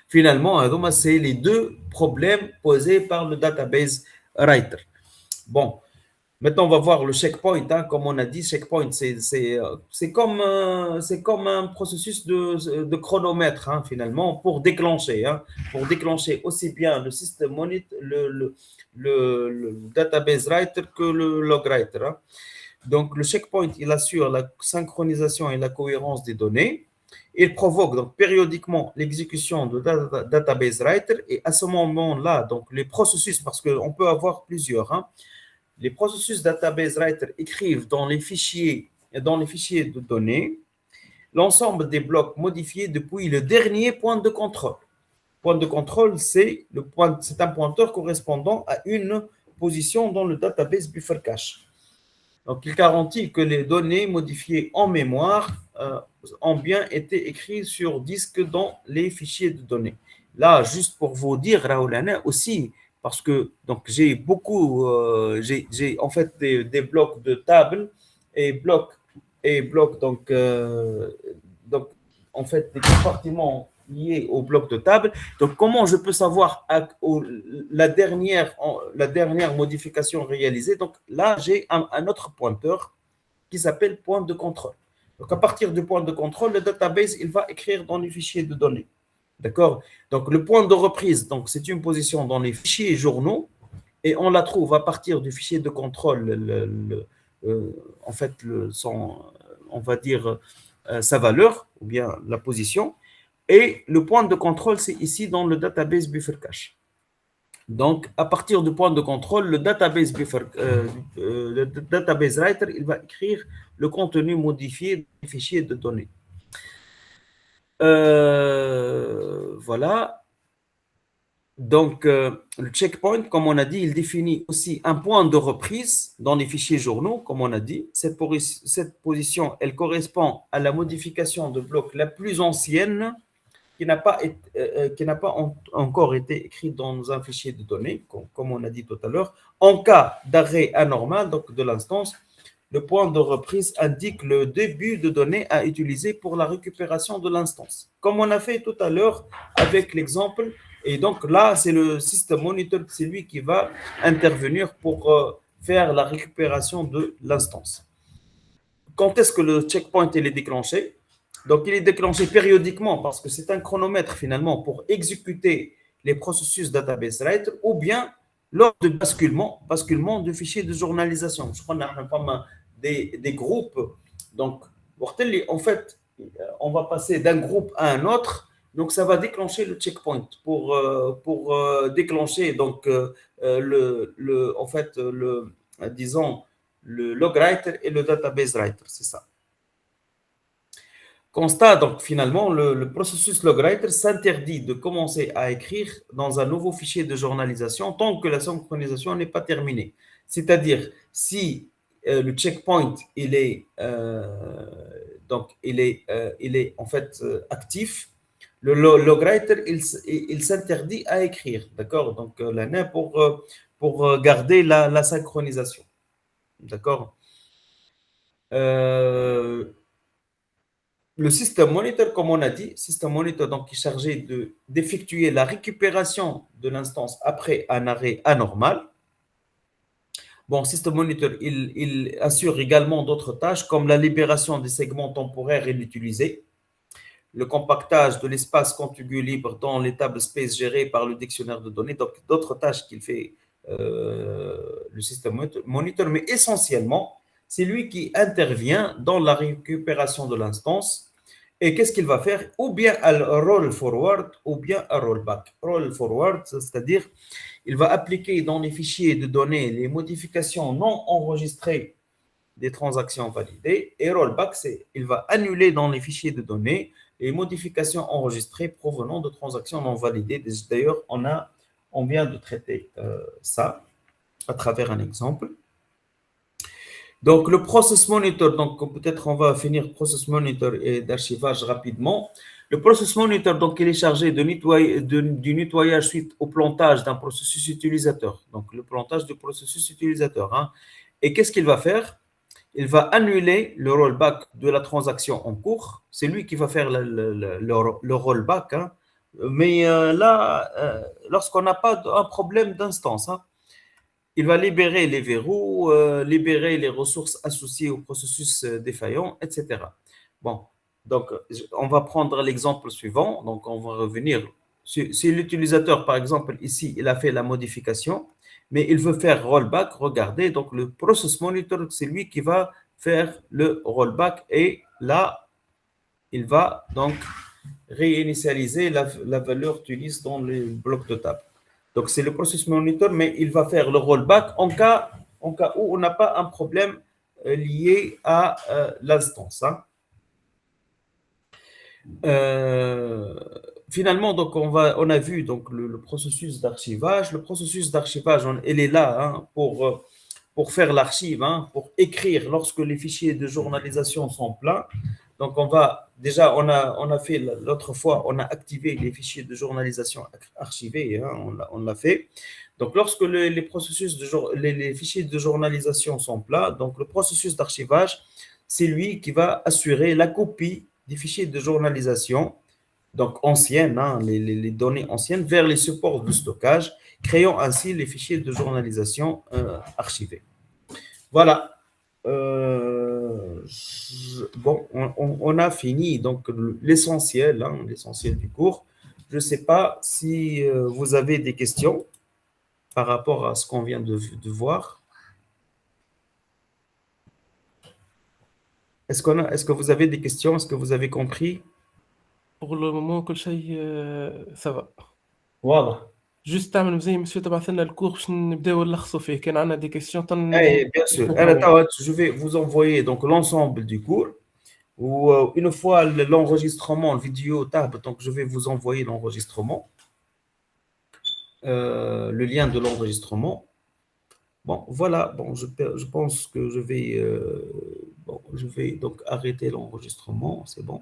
finalement, c'est les deux problèmes posés par le database writer. Bon, Maintenant, on va voir le checkpoint. Hein, comme on a dit, checkpoint, c'est comme un processus de chronomètre, hein, finalement, pour déclencher. Hein, pour déclencher aussi bien le système monitor, le database writer que le log writer. Hein. Donc, le checkpoint, il assure la synchronisation et la cohérence des données. Il provoque donc périodiquement l'exécution de database writer. Et à ce moment-là, donc les processus, parce qu'on peut avoir plusieurs, hein, les processus database writer écrivent dans les fichiers de données l'ensemble des blocs modifiés depuis le dernier point de contrôle. Point de contrôle, c'est un pointeur correspondant à une position dans le database buffer cache. Donc, il garantit que les données modifiées en mémoire ont bien été écrites sur disque dans les fichiers de données. Là, juste pour vous dire, Raoulana, aussi, parce que donc j'ai beaucoup, j'ai en fait des blocs de table et blocs donc en fait des compartiments liés au bloc de table. Donc comment je peux savoir la dernière modification réalisée? Donc là j'ai un autre pointeur qui s'appelle point de contrôle. Donc à partir du point de contrôle, le database il va écrire dans les fichiers de données. D'accord? Donc, le point de reprise, donc, c'est une position dans les fichiers journaux et on la trouve à partir du fichier de contrôle, en fait, on va dire sa valeur ou bien la position. Et le point de contrôle, c'est ici dans le database buffer cache. Donc, à partir du point de contrôle, le database writer, il va écrire le contenu modifié des fichiers de données. Voilà. Donc, le checkpoint, comme on a dit, il définit aussi un point de reprise dans les fichiers journaux, comme on a dit. Cette position, elle correspond à la modification de bloc la plus ancienne qui n'a pas encore été écrite dans un fichier de données, comme on a dit tout à l'heure. En cas d'arrêt anormal, donc de l'instance, le point de reprise indique le début de données à utiliser pour la récupération de l'instance. Comme on a fait tout à l'heure avec l'exemple, et donc là, c'est le système monitor, c'est lui qui va intervenir pour faire la récupération de l'instance. Quand est-ce que le checkpoint est déclenché? Donc, il est déclenché périodiquement parce que c'est un chronomètre finalement pour exécuter les processus database writer ou bien lors de basculement de fichiers de journalisation. Je crois qu'on a des groupes. Donc, en fait, on va passer d'un groupe à un autre. Donc, ça va déclencher le checkpoint pour déclencher donc, disons, le log writer et le database writer. C'est ça. Constat, donc finalement, le processus logwriter s'interdit de commencer à écrire dans un nouveau fichier de journalisation tant que la synchronisation n'est pas terminée. C'est-à-dire, si le checkpoint il est en fait actif, le logwriter il s'interdit à écrire, d'accord? Donc là pour garder la synchronisation, d'accord? Le système monitor, comme on a dit, système monitor donc, qui est chargé d'effectuer la récupération de l'instance après un arrêt anormal. Bon, système monitor, il assure également d'autres tâches comme la libération des segments temporaires inutilisés, le compactage de l'espace contigu libre dans les tables space gérées par le dictionnaire de données, donc d'autres tâches qu'il fait le système monitor, mais essentiellement, c'est lui qui intervient dans la récupération de l'instance. Et qu'est-ce qu'il va faire? Ou bien un roll forward ou bien un rollback. Roll forward, c'est-à-dire il va appliquer dans les fichiers de données les modifications non enregistrées des transactions validées. Et rollback, c'est il va annuler dans les fichiers de données les modifications enregistrées provenant de transactions non validées. D'ailleurs, on vient de traiter ça à travers un exemple. Donc, le process monitor, donc peut-être on va finir process monitor et d'archivage rapidement. Le process monitor, donc, il est chargé du nettoyage suite au plantage d'un processus utilisateur. Donc, le plantage du processus utilisateur. Hein. Et qu'est-ce qu'il va faire? Il va annuler le rollback de la transaction en cours. C'est lui qui va faire le rollback. Hein. Mais lorsqu'on n'a pas un problème d'instance, hein, il va libérer les verrous, libérer les ressources associées au processus défaillant, etc. Bon, donc on va prendre l'exemple suivant. Donc on va revenir. Si l'utilisateur, par exemple, ici, il a fait la modification, mais il veut faire rollback, regardez, donc le process monitor, c'est lui qui va faire le rollback et là, il va donc réinitialiser la valeur Tunis dans le bloc de table. Donc, c'est le process monitor, mais il va faire le rollback en cas où on n'a pas un problème lié à l'instance. Hein. Finalement, donc on a vu donc le processus d'archivage. Le processus d'archivage, il est là hein, pour faire l'archive, hein, pour écrire lorsque les fichiers de journalisation sont pleins. Donc on a fait l'autre fois, on a activé les fichiers de journalisation archivés, hein, on l'a fait. Donc lorsque les fichiers de journalisation sont pleins, donc le processus d'archivage, c'est lui qui va assurer la copie des fichiers de journalisation, donc anciennes, hein, les données anciennes, vers les supports de stockage, créant ainsi les fichiers de journalisation archivés. Voilà. Bon, on a fini donc l'essentiel, hein, l'essentiel du cours. Je ne sais pas si vous avez des questions par rapport à ce qu'on vient de voir. Est-ce que vous avez des questions? Est-ce que vous avez compris? Pour le moment, كل شيء ça va. Voilà. Juste تعمل زي مسيو تبعث لنا الكور باش نبداو نلخصوا فيه كان عندنا دي كيسيون Eh, bien sûr. Je vais vous envoyer donc l'ensemble du cours. Ou une fois l'enregistrement, le vidéo tab, donc je vais vous envoyer l'enregistrement, le lien de l'enregistrement. Bon, voilà. Bon, je pense que je vais donc arrêter l'enregistrement. C'est bon.